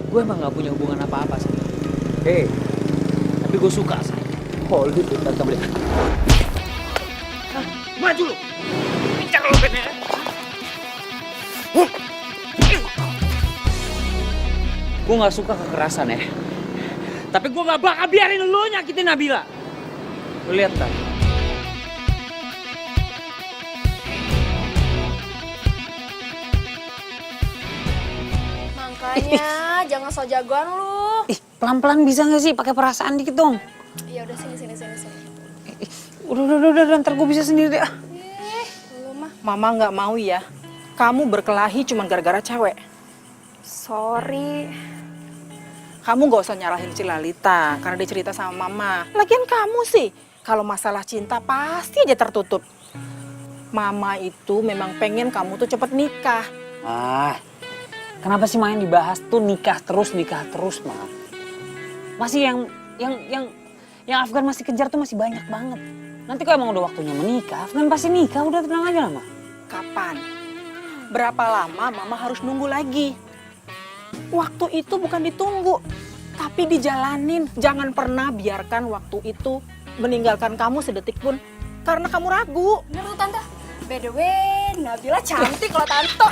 Speaker 6: Gue emang gak punya hubungan apa-apa sama lo. Tapi gue suka sama lo.
Speaker 5: Oh, lu tuh tak boleh.
Speaker 6: Maju lo! Pincang lo bednya. Gue gak suka kekerasan ya. Tapi gue gak bakal biarin lo nyakitin Nabila. Lo lihat kan?
Speaker 8: Makanya jangan so jagoan lu.
Speaker 6: Ih, pelan-pelan bisa gak sih? Pakai perasaan dikit dong.
Speaker 8: Ya udah sini.
Speaker 6: Udah, ntar gue bisa sendiri deh.
Speaker 2: Mama nggak mau ya. Kamu berkelahi cuma gara-gara cewek.
Speaker 8: Sorry.
Speaker 2: Kamu nggak usah nyalahin si Lalita karena dia cerita sama Mama. Lagian kamu sih, kalau masalah cinta pasti aja tertutup. Mama itu memang pengen kamu tuh cepet nikah.
Speaker 6: Kenapa sih main dibahas tuh nikah terus, Ma? Masih yang Afgan masih kejar tuh masih banyak banget. Nanti kalau emang udah waktunya menikah, Afnan pasti nikah. Udah tenang aja lah, Ma.
Speaker 2: Kapan? Berapa lama mama harus nunggu lagi? Waktu itu bukan ditunggu, tapi dijalanin. Jangan pernah biarkan waktu itu meninggalkan kamu sedetik pun karena kamu ragu.
Speaker 3: Bener tuh Tante. By the way, Nabila cantik loh Tante.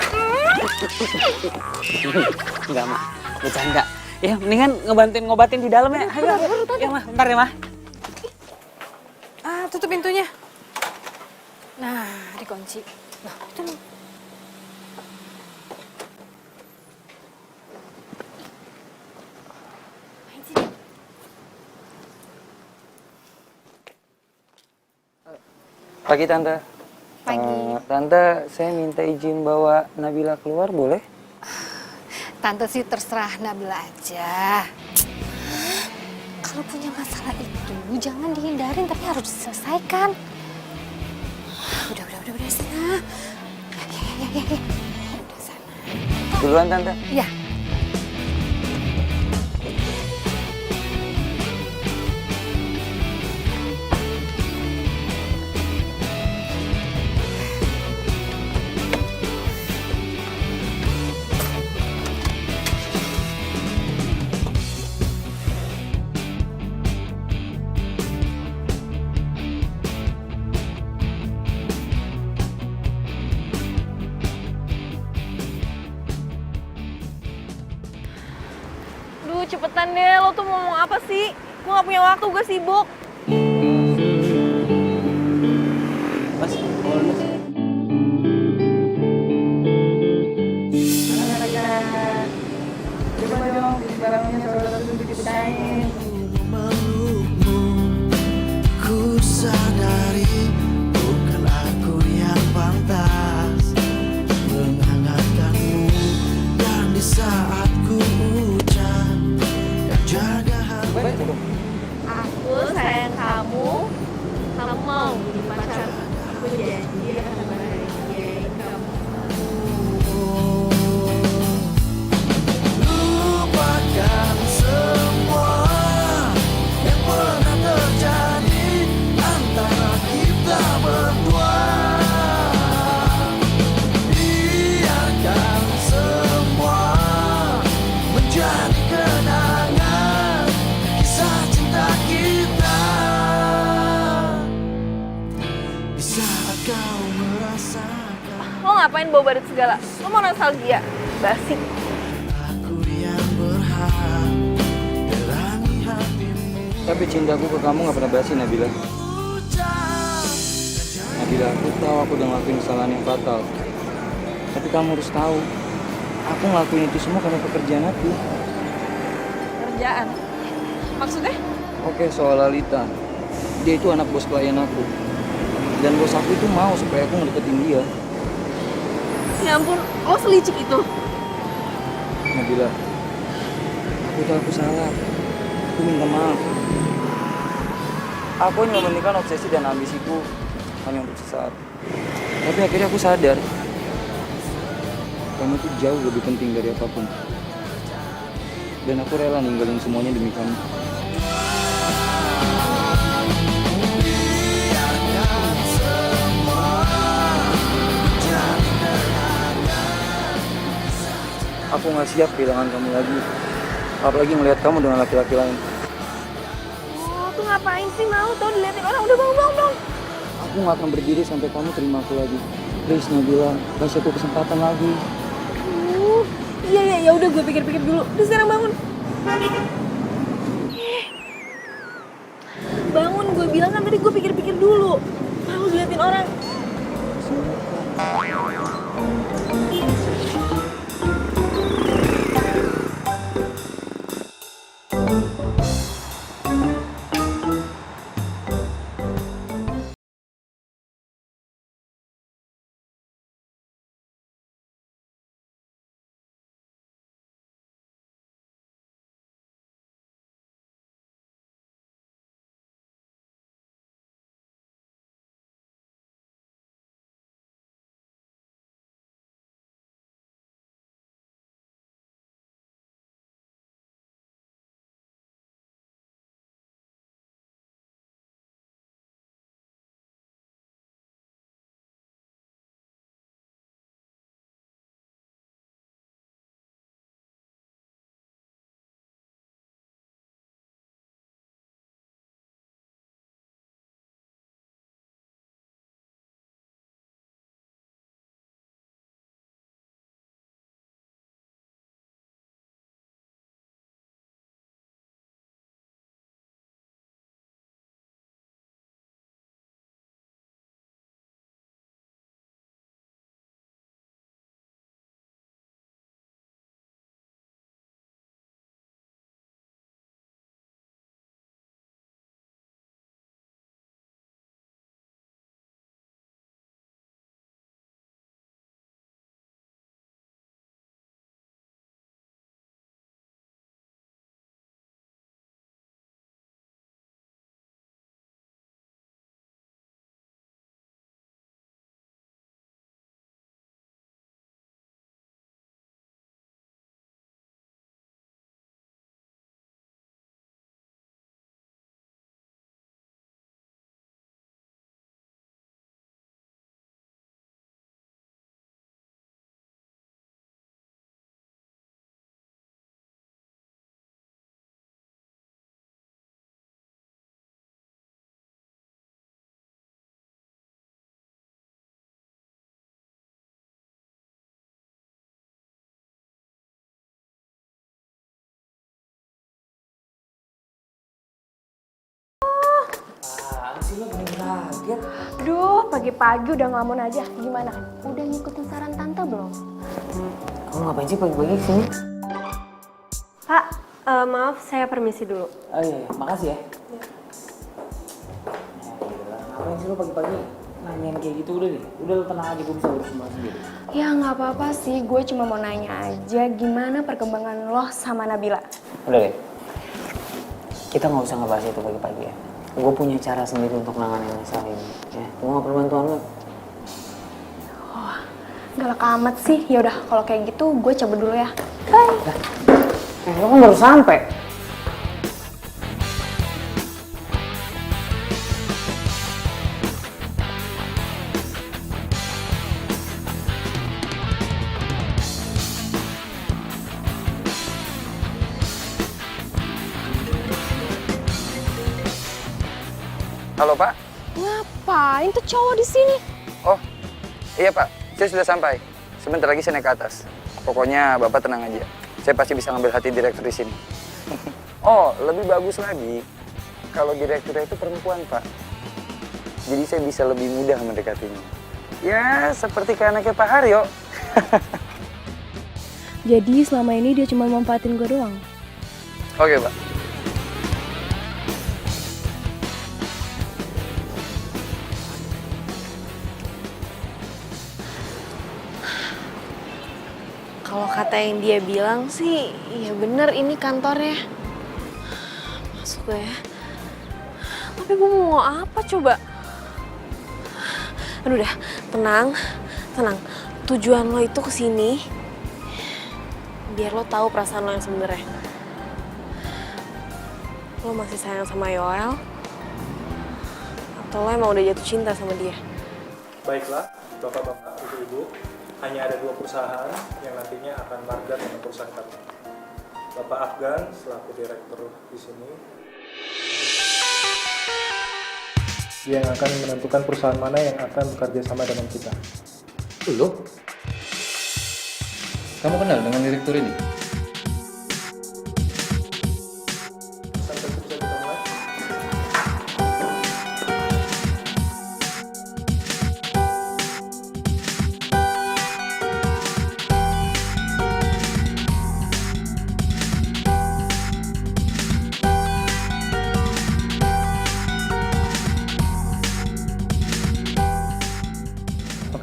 Speaker 6: Enggak, Ma. Bercanda. Ya, mendingan ngebantuin ngobatin di dalam ya. Ayo, ya, Ma. Bentar ya, Ma.
Speaker 3: Ah, tutup pintunya. Nah, dikunci. Nah, itu loh.
Speaker 5: Pagi Tante.
Speaker 3: Pagi.
Speaker 5: Tante, saya minta izin bawa Nabila keluar, boleh?
Speaker 3: Tante sih terserah Nabila aja. Kalau punya masalah itu jangan dihindarin tapi harus diselesaikan. Udah sana. Ya. Udah sana.
Speaker 5: Duluan Tante.
Speaker 3: Ya.
Speaker 8: Duh, cepetan deh. Lo tuh mau ngomong apa sih? Gue gak punya waktu, gue sibuk.
Speaker 5: Mas, coba dong, barangnya satu-satu dipisahin.
Speaker 4: Memelukmu, ku sadari bukan aku yang pantas menghangatkanmu, dan di saat ku ucap dan jaga hati.
Speaker 8: Aku sayang kamu. Kamu mau jadi pacar. Aku janji akan bahagiain kamu.
Speaker 4: Lupakan semua yang pernah terjadi antara kita berdua. Biarkan semua menjadi kenangan kisah cinta kita. Di saat kau merasakan
Speaker 8: Lo ngapain bawa badut segala? Lo mau nostalgia? Basi.
Speaker 4: aku yang berhak terangi hatimu.
Speaker 5: Tapi cintaku ke kamu gak pernah basi, Nabila. Nabila, aku tahu aku udah ngelakuin kesalahan yang fatal. Tapi kamu harus tahu, aku ngelakuin itu semua karena pekerjaan aku.
Speaker 8: Kerjaan. Maksudnya?
Speaker 5: Oke, soal Lalita. Dia itu anak bos klien aku. Dan bos aku itu mau supaya aku ngedeketin dia.
Speaker 8: Ya ampun, lo selicik itu.
Speaker 5: Nabila, aku tahu aku salah. Aku minta maaf. Aku hanya mementingkan obsesi dan ambisiku hanya untuk sesaat. Tapi akhirnya aku sadar, kamu tuh jauh lebih penting dari apapun. Dan aku rela ninggalin semuanya demi kamu. Aku nggak siap kehilangan kamu lagi. Apalagi melihat kamu dengan laki-laki lain.
Speaker 8: Lo tuh ngapain sih mau tau diliatin orang? Udah bangun.
Speaker 5: Aku nggak akan berdiri sampai kamu terima aku lagi. Please Nabila, kasih aku kesempatan lagi.
Speaker 8: Iya, udah gue pikir-pikir dulu. Udah sekarang bangun. Bangun, gue bilang kan tadi gue pikir-pikir dulu. Malu diliatin orang.
Speaker 6: sih lo bener kaget?
Speaker 3: Aduh, pagi-pagi udah ngelamun aja. Gimana? Udah ngikutin saran tante belum?
Speaker 6: Kamu ngapain sih pagi-pagi kesini?
Speaker 3: Pak, maaf saya permisi dulu.
Speaker 6: Oh iya, makasih ya. Ngapain sih lo pagi-pagi nanyain kayak gitu? Udah deh, udah lo tenang aja, gue bisa urus semua sendiri.
Speaker 3: Ya nggak apa-apa sih, gue cuma mau nanya aja gimana perkembangan lo sama Nabila.
Speaker 6: Udah deh, kita nggak usah ngebahas itu pagi-pagi ya. Gue punya cara sendiri untuk nanganin masalah ini. Ya, gue nggak perlu bantuan lo.
Speaker 3: Galak amat sih. Ya udah, kalau kayak gitu gue cabut dulu ya. Bye.
Speaker 6: Lo kan baru sampai.
Speaker 5: Halo Pak.
Speaker 3: Ngapain tuh cowok di sini?
Speaker 5: Oh, iya Pak. Saya sudah sampai. Sebentar lagi saya naik ke atas. Pokoknya Bapak tenang aja. Saya pasti bisa ngambil hati direktur di sini. Oh, lebih bagus lagi kalau direkturnya itu perempuan, Pak. Jadi saya bisa lebih mudah mendekatinya. Ya, seperti kayak anaknya Pak Haryo.
Speaker 9: Jadi selama ini dia cuma manfaatin gue doang.
Speaker 5: Oke, Pak.
Speaker 8: Kalau kata yang dia bilang sih, ya bener ini kantornya. Masuk gue ya. Tapi gue mau apa coba? Aduh dah, tenang, tenang. Tujuan lo itu kesini biar lo tahu perasaan lo yang sebenarnya. Lo masih sayang sama Yoel? Atau lo emang udah jatuh cinta sama dia?
Speaker 11: Baiklah, Bapak-Bapak, Ibu-Ibu, hanya ada 2 perusahaan yang nantinya akan market dengan perusahaan kami. Bapak Afgan selaku direktur di sini, dia yang akan menentukan perusahaan mana yang akan bekerja sama dengan kita.
Speaker 5: Loh? Kamu kenal dengan direktur ini?
Speaker 11: Sampai bisa kita mulai.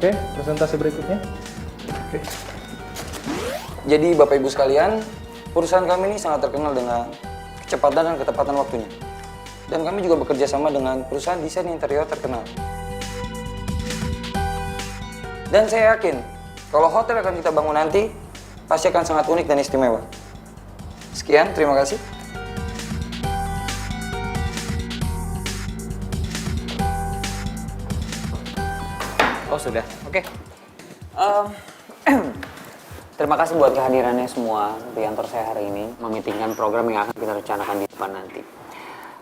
Speaker 11: Oke, presentasi berikutnya. Oke.
Speaker 5: Jadi Bapak Ibu sekalian, perusahaan kami ini sangat terkenal dengan kecepatan dan ketepatan waktunya. Dan kami juga bekerja sama dengan perusahaan desain interior terkenal. Dan saya yakin, kalau hotel yang akan kita bangun nanti, pasti akan sangat unik dan istimewa. Sekian, terima kasih.
Speaker 6: Oh sudah, oke. Terima kasih buat kehadirannya semua di kantor saya hari ini, memitingkan program yang akan kita rencanakan di depan nanti.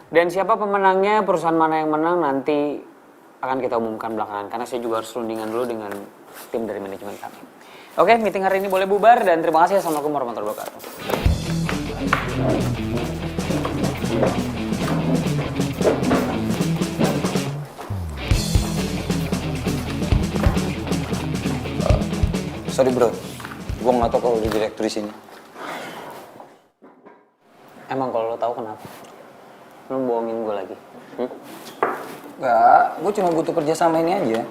Speaker 6: Dan siapa pemenangnya, perusahaan mana yang menang nanti akan kita umumkan belakangan, karena saya juga harus rundingan dulu dengan tim dari manajemen kami. Oke, meeting hari ini boleh bubar dan terima kasih. Assalamualaikum warahmatullahi wabarakatuh.
Speaker 5: Sorry bro, gue nggak tahu kalau jadi direktur di sini.
Speaker 6: Emang kalau lo tahu kenapa? Lo bohongin gue lagi?
Speaker 5: Nggak, gue cuma butuh kerja sama ini aja.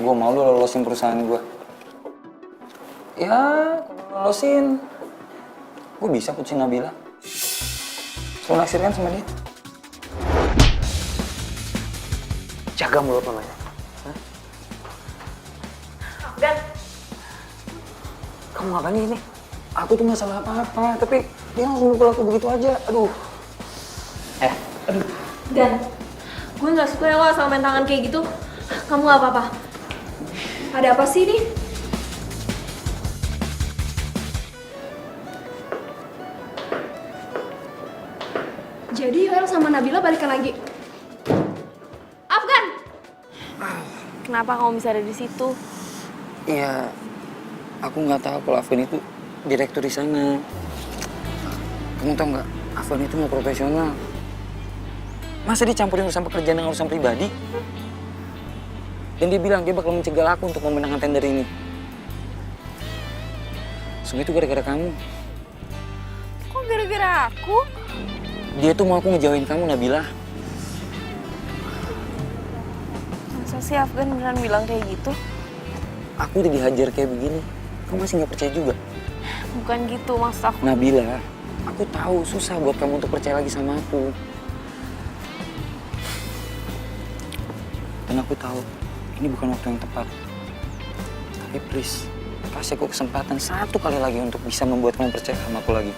Speaker 5: Gue mau lo lolosin perusahaan gue. Ya, kalau lolosin, gue bisa putusin Nabila. So naksir kan sama dia?
Speaker 6: Jaga mulut lo, Maya.
Speaker 8: Dan
Speaker 5: Kamu ngapain ini? Aku tuh nggak salah apa-apa, tapi dia langsung mukul aku begitu aja. Aduh.
Speaker 3: Dan gue nggak suka ya lo asal main tangan kayak gitu. Kamu nggak apa-apa. Ada apa sih ini? Jadi Yoel sama Nabila balikan lagi. Afgan!
Speaker 8: kenapa kamu bisa ada di situ?
Speaker 5: Iya, aku nggak tahu kalau Afgan itu direktur di sana. Kamu tahu nggak, Afgan itu mau profesional. Masa dia campurin urusan pekerjaan dengan urusan pribadi? Dan dia bilang dia bakal mencegah aku untuk memenangkan tender ini. Semua itu gara-gara kamu.
Speaker 8: Kok gara-gara aku?
Speaker 5: Dia tuh mau aku ngejauhin kamu, Nabila.
Speaker 8: Masa sih Afgan beneran bilang kayak gitu?
Speaker 5: Aku udah dihajar kayak begini. Kamu masih nggak percaya juga?
Speaker 8: Bukan gitu maksud aku.
Speaker 5: Nabila, aku tahu susah buat kamu untuk percaya lagi sama aku. Dan aku tahu ini bukan waktu yang tepat. Tapi please, kasih aku kesempatan satu kali lagi untuk bisa membuat kamu percaya sama aku lagi.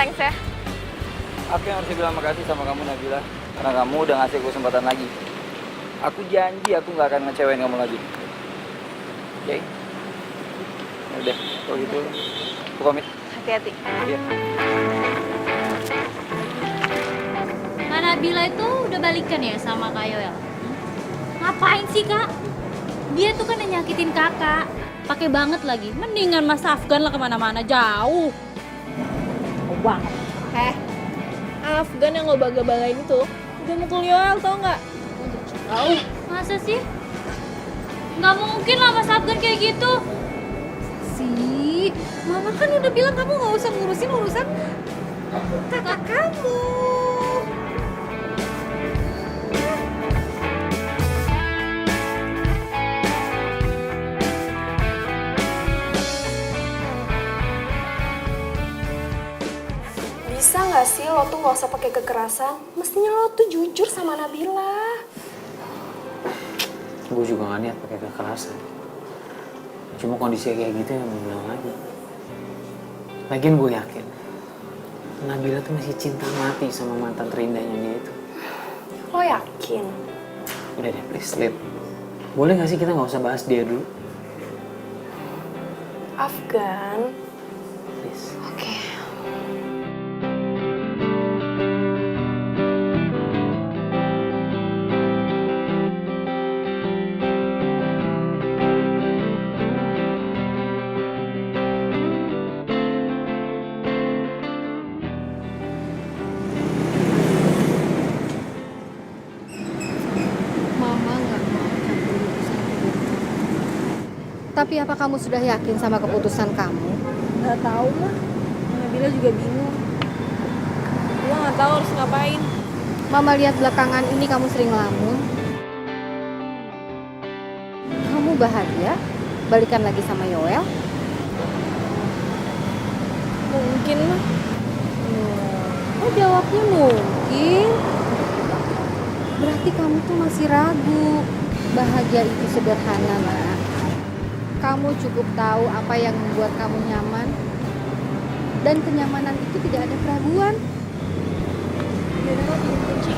Speaker 8: Thanks ya.
Speaker 5: Aku yang harus bilang makasih sama kamu, Nabila. Karena kamu udah ngasih aku kesempatan lagi. Aku janji aku nggak akan ngecewain kamu lagi. Oke? Ya udah, kalau gitu aku pamit.
Speaker 8: Hati-hati.
Speaker 5: Iya.
Speaker 1: Kak Nabila itu udah balikan ya sama Kak Yoel? Ngapain sih Kak? Dia tuh kan yang nyakitin kakak. Pakai banget lagi. Mendingan Mas Afgan lah kemana-mana jauh.
Speaker 2: Banget.
Speaker 8: Afgan yang lo baga-bagain itu udah mukul Yoel tau nggak?
Speaker 1: Tahu? Masa sih? Nggak mungkin lah Mas Afgan kayak gitu.
Speaker 3: Sih, Mama kan udah bilang kamu nggak usah ngurusin urusan kakak kamu.
Speaker 12: Bisa nggak sih lo tuh nggak usah pakai kekerasan? Mestinya lo tuh jujur sama Nabila.
Speaker 6: Gue juga gak niat pakai kekerasan. Cuma kondisi kayak gitu yang mau bilang lagi. Lagian gue yakin Nabila tuh masih cinta mati sama mantan terindahnya dia itu.
Speaker 12: Lo yakin?
Speaker 8: Udah deh, please, Lid. Boleh gak sih kita gak usah bahas dia dulu?
Speaker 12: Afgan.
Speaker 8: Please.
Speaker 12: Oke.
Speaker 3: Mama nggak mau campur urusan hidup kamu. Tapi apa kamu sudah yakin sama keputusan kamu?
Speaker 8: Gak tahu mah. Nabila juga bingung. Dia gak tahu harus ngapain.
Speaker 3: Mama lihat belakangan ini kamu sering ngelamun. Kamu bahagia? Balikan lagi sama Yoel?
Speaker 8: Mungkin mah.
Speaker 3: Oh jawabnya mungkin. Berarti kamu tuh masih ragu. Bahagia itu sederhana, Nak. Kamu cukup tahu apa yang membuat kamu nyaman. Dan kenyamanan itu tidak ada keraguan.
Speaker 8: Yaudah kok pinjem kunci.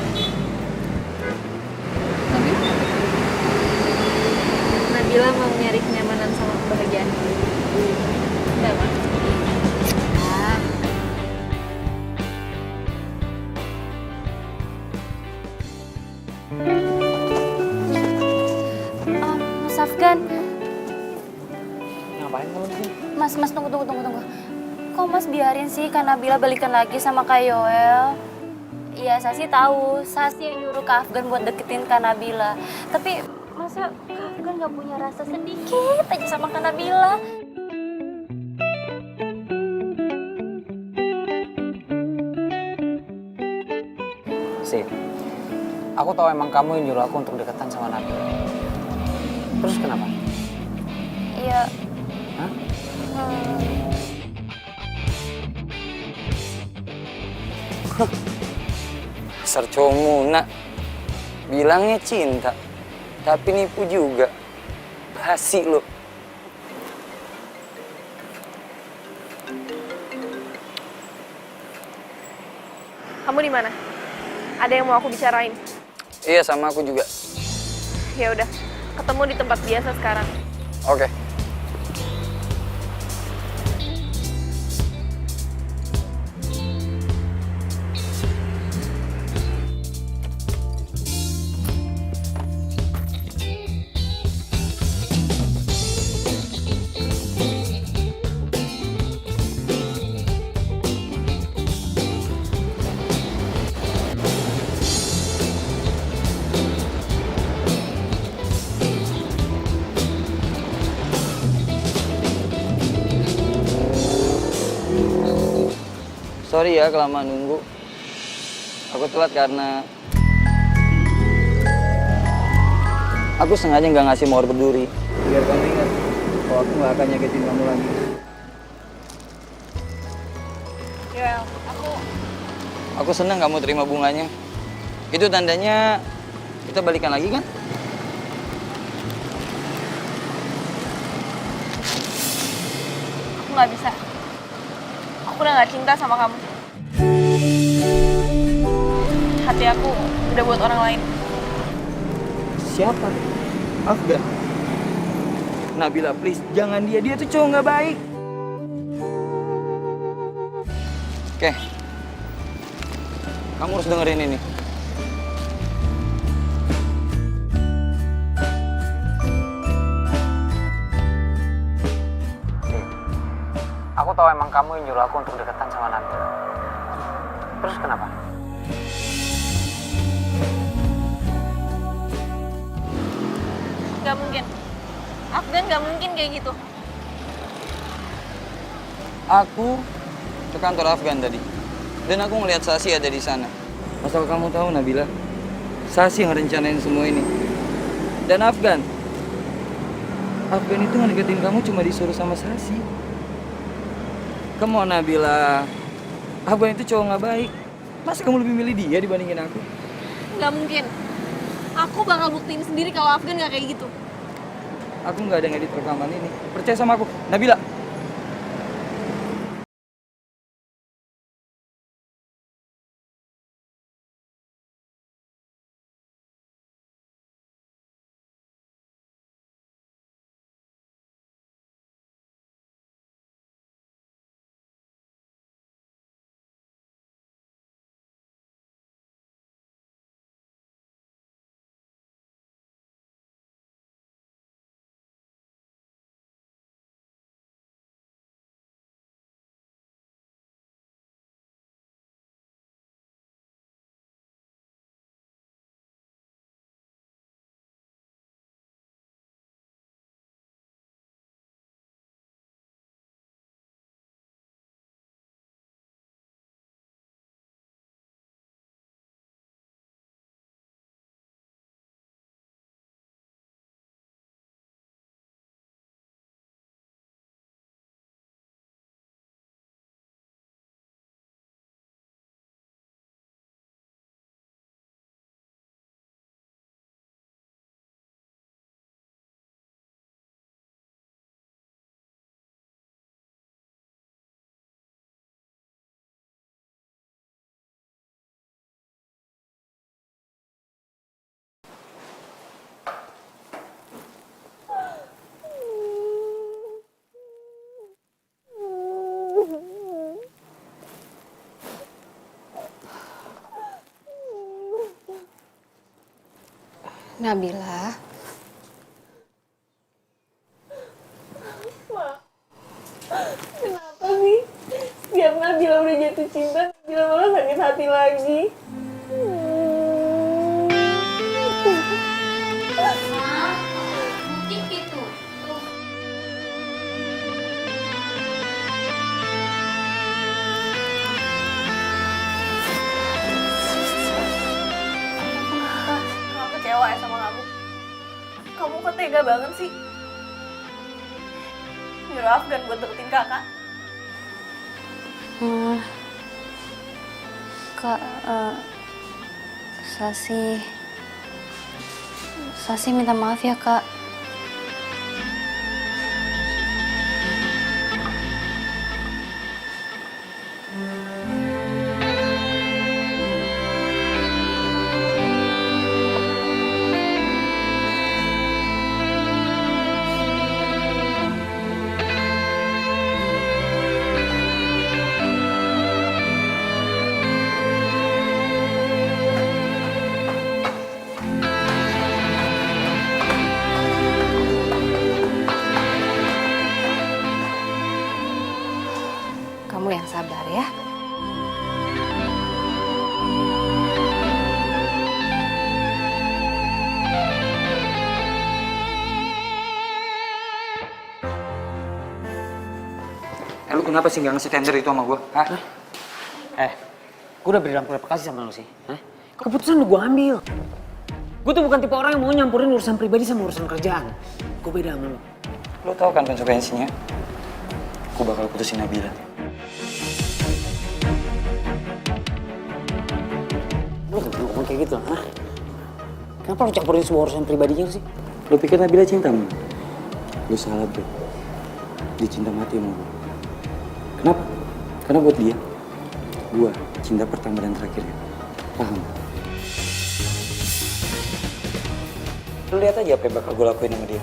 Speaker 8: Nabila mau nyari kenyamanan sama kebahagiaan. Udah, Mak.
Speaker 1: Mas Afgan,
Speaker 8: Ngapain kamu di sini?
Speaker 1: Mas tunggu. Kok Mas biarin sih Kak Nabila balikan lagi sama Kak Yoel? Iya, saya sih tahu. Saya sih yang nyuruh Kak Afgan buat deketin Kak Nabila. Tapi masa Kak Afgan gak punya rasa sedikit aja sama Kak Nabila?
Speaker 6: Sih, aku tahu emang kamu yang nyuruh aku untuk deketan sama Nabila. Terus kenapa?
Speaker 1: Iya.
Speaker 6: Hah?
Speaker 5: Dasar cowok muna. Bilangnya cinta, tapi nipu juga. Basi lo.
Speaker 8: Kamu di mana? Ada yang mau aku bicarain?
Speaker 5: Iya, sama aku juga.
Speaker 8: Ya udah, ketemu di tempat biasa sekarang.
Speaker 5: Oke. Sorry ya kelamaan nunggu. Aku telat karena aku sengaja nggak ngasih mawar berduri. Biar kamu ingat kalau aku nggak akan nyakitin kamu lagi.
Speaker 8: Yoel,
Speaker 5: Aku seneng kamu terima bunganya. Itu tandanya kita balikan lagi kan?
Speaker 8: aku nggak bisa. Aku udah nggak cinta sama kamu. Hati aku udah buat orang lain.
Speaker 5: Siapa? Afgan. Nabila, please, jangan dia. Dia tuh cowok nggak baik. Oke. Kamu harus dengerin ini.
Speaker 6: Aku tahu emang kamu yang nyuruh aku untuk deketan sama Nabila. Terus kenapa?
Speaker 8: Gak mungkin. Afgan gak mungkin kayak gitu.
Speaker 5: Aku ke kantor Afgan tadi. Dan aku ngeliat Sasi ada di sana. Asal kamu tahu, Nabila, Sasi yang rencanain semua ini. Dan Afgan itu ngedeketin kamu cuma disuruh sama Sasi. Come on, Nabila. Afgan itu cowok nggak baik. Masa kamu lebih milih dia dibandingin aku?
Speaker 8: Gak mungkin. Aku bakal buktiin sendiri kalau Afgan gak kayak gitu.
Speaker 5: Aku nggak ada ngedit rekaman ini. Percaya sama aku, Nabila.
Speaker 12: Nabila.
Speaker 8: Kenapa sih? Setiap Nabila udah jatuh cinta, Nabila malah sakit hati lagi.
Speaker 1: Butik itu.
Speaker 8: Aku kecewa ya sama kamu. Kamu kok tega banget sih? Nyuruh Afgan buat deketin kakak.
Speaker 3: Kak, Sasi
Speaker 1: Sasi minta maaf ya, Kak.
Speaker 3: Kamu yang sabar ya.
Speaker 5: Lu kenapa sih nggak ngasih tender itu sama gue? Hah?
Speaker 6: Gue udah beri berapa kasih sama lo sih? Hah? Keputusan udah gue ambil. Gue tuh bukan tipe orang yang mau nyampurin urusan pribadi sama urusan kerjaan. Gue beda sama lo.
Speaker 5: Lu tahu kan konsekuensinya? Gue bakal putusin Nabila.
Speaker 6: Lu gak perlu ngomong kayak gitu, hah? Kenapa lu campurin semua urusan pribadinya sih?
Speaker 5: Lu pikir Nabila cinta sama lu? Lu salah, bro. Dia cinta mati sama gue. Kenapa? Karena buat dia, gue cinta pertama dan terakhirnya. Paham? Lu lihat aja apa yang bakal gue lakuin sama dia.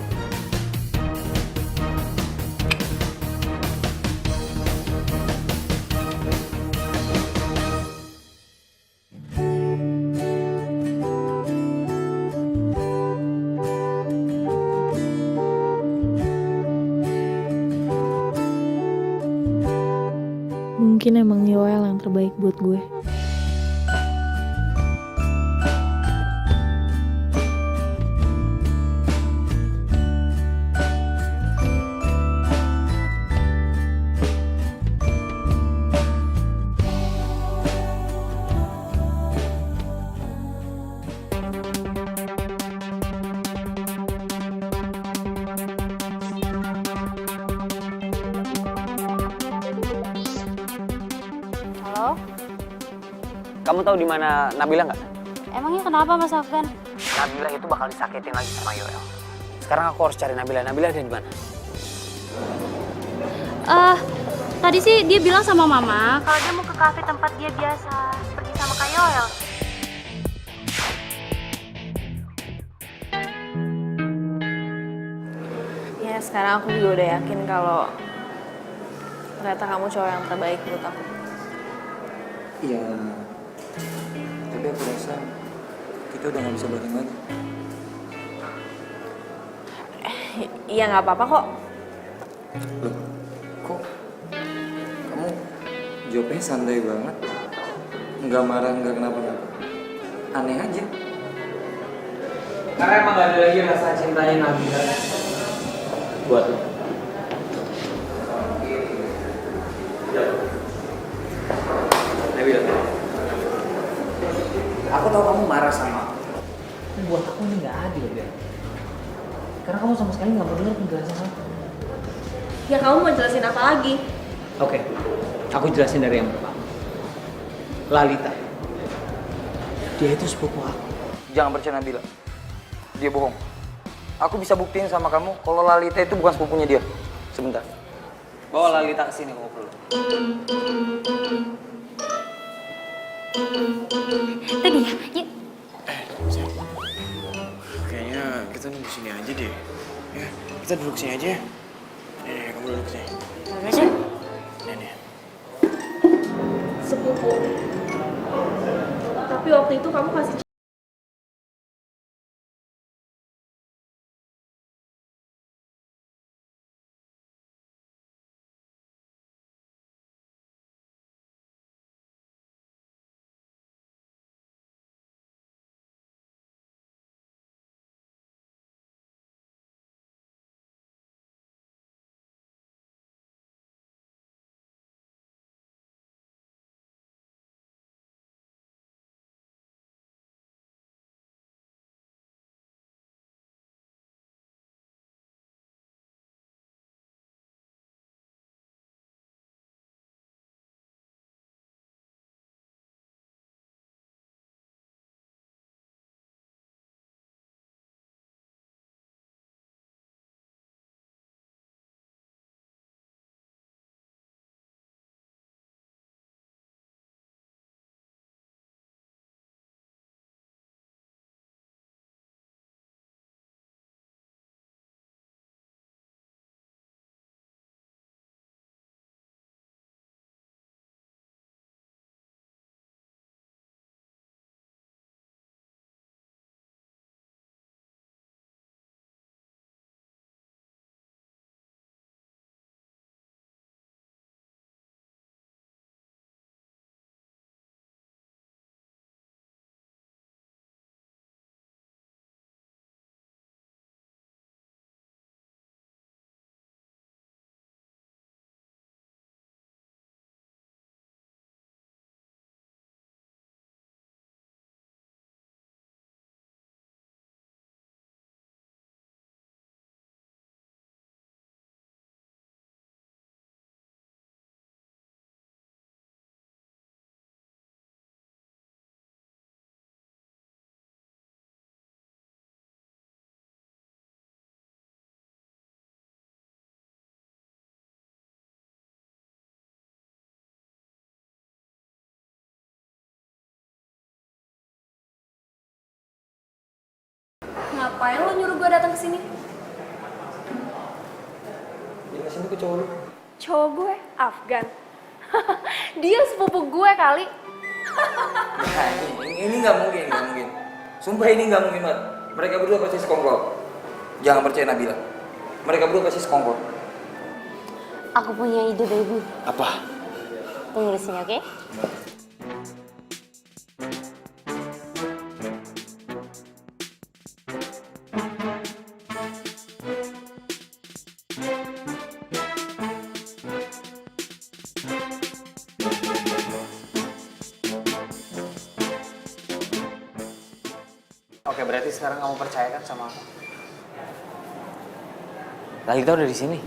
Speaker 9: Mungkin emang Yoel yang terbaik buat gue.
Speaker 1: Halo?
Speaker 6: Kamu tahu di mana Nabila nggak?
Speaker 1: Emangnya kenapa, Mas Afgan?
Speaker 6: Nabila itu bakal disakitin lagi sama Yoel. Sekarang aku harus cari Nabila. Nabila ada di mana?
Speaker 1: Tadi sih dia bilang sama Mama kalau dia mau ke kafe tempat dia biasa pergi sama Kak Yoel.
Speaker 8: Ya sekarang aku juga udah yakin kalau ternyata kamu cowok yang terbaik buat aku.
Speaker 5: Iya. Tapi aku rasa kita udah gak bisa bareng lagi.
Speaker 8: Iya nggak apa-apa kok.
Speaker 5: Loh, kok kamu jawabnya santai banget? Nggak marah, nggak kenapa-napa. Aneh aja.
Speaker 6: Karena emang gak ada lagi rasa cintanya Nabila buat lo. Nabila, aku tahu kamu marah sama aku. Buat aku ini nggak adil, ya. Karena kamu sama sekali nggak mau dengar penjelasan aku.
Speaker 8: Ya kamu mau jelasin apa lagi?
Speaker 6: Oke, aku jelasin dari yang pertama. Lalita, dia itu sepupu aku.
Speaker 5: Jangan percaya Nabila. Dia bohong. Aku bisa buktiin sama kamu kalau Lalita itu bukan sepupunya dia. Sebentar.
Speaker 6: Bawa Lalita ke sini kalau perlu.
Speaker 1: Tadi ya, yuk.
Speaker 7: Kayaknya kita nunggu sini aja deh. Ya, kita duduk sini aja. Nih, kamu duduk sini. Nih.
Speaker 8: Sepupu. Tapi waktu itu kamu kasih
Speaker 12: Ngapain lo nyuruh gue datang ke sini?
Speaker 5: Jelasin tuh ke cowok lu.
Speaker 12: Cowok gue, Afgan. Dia sepupu gue kali.
Speaker 5: Nah, ini nggak mungkin, nggak mungkin. Sumpah ini nggak mungkin banget. Mereka berdua pasti sekongkol. Jangan percaya Nabila. Mereka berdua pasti sekongkol.
Speaker 1: Aku punya ide, baby.
Speaker 5: Apa?
Speaker 1: Tunggu di sini, oke?
Speaker 6: Oke, berarti sekarang kamu percaya kan sama aku? Lalita udah di sini.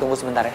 Speaker 6: Tunggu sebentar ya.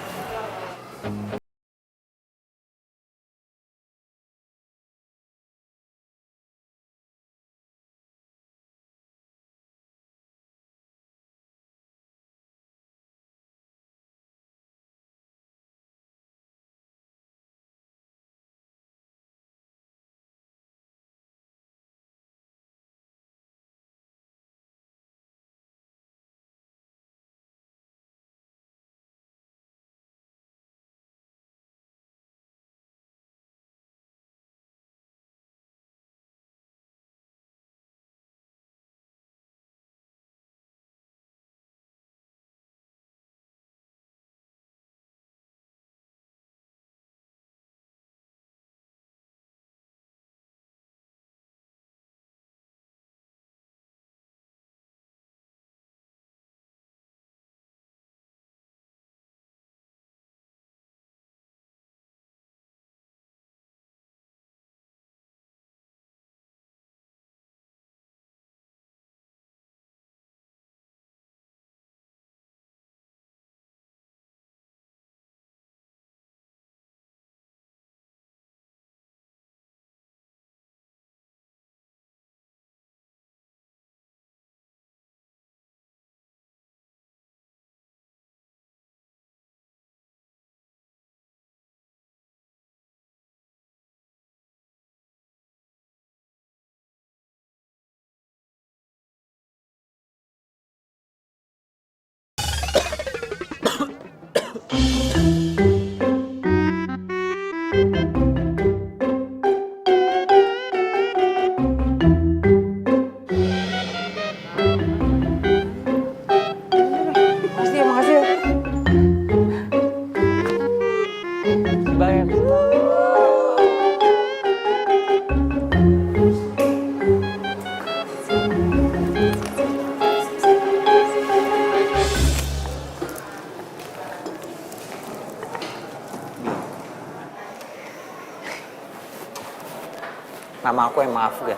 Speaker 6: Nama aku emang Afgan.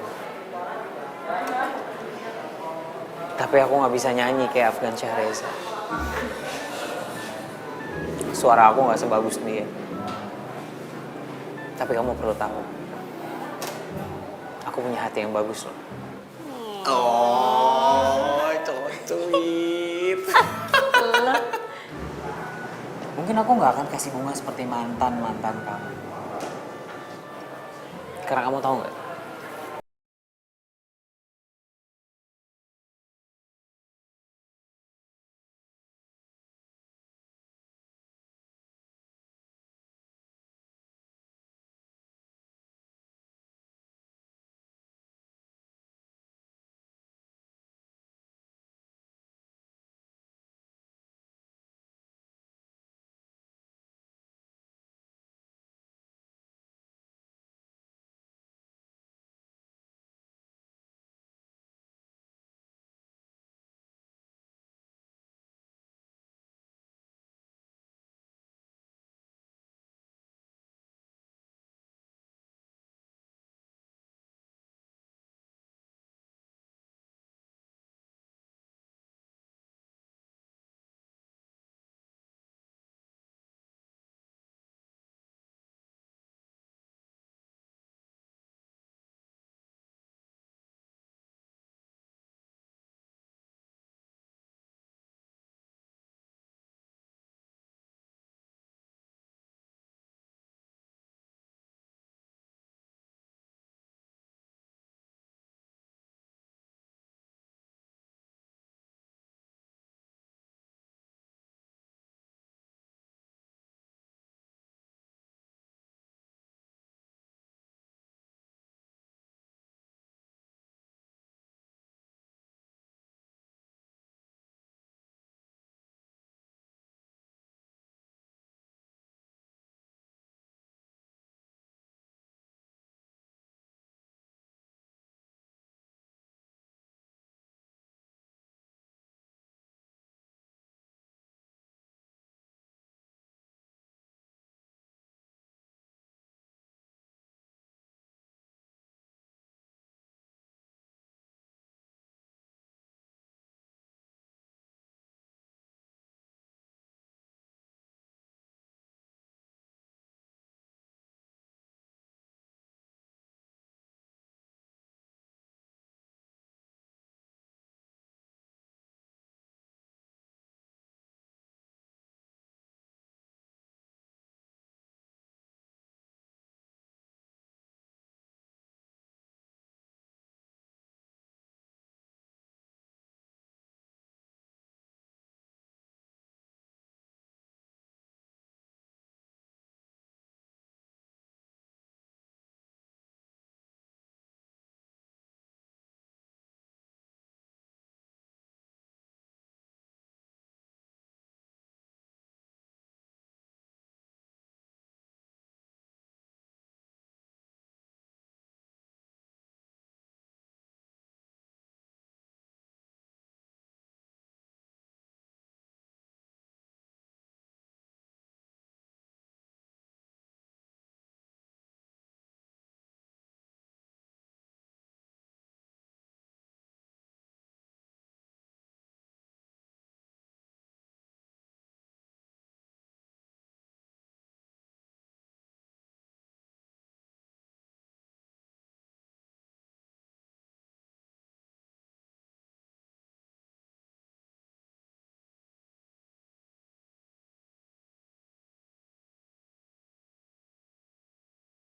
Speaker 6: Tapi aku nggak bisa nyanyi kayak Afgan Syahreza. Suara aku nggak sebagus dia. Tapi kamu perlu tahu, aku punya hati yang bagus loh.
Speaker 7: Oh, cocuit.
Speaker 6: Mungkin aku nggak akan kasih bunga seperti mantan kamu. Karena kamu tahu nggak?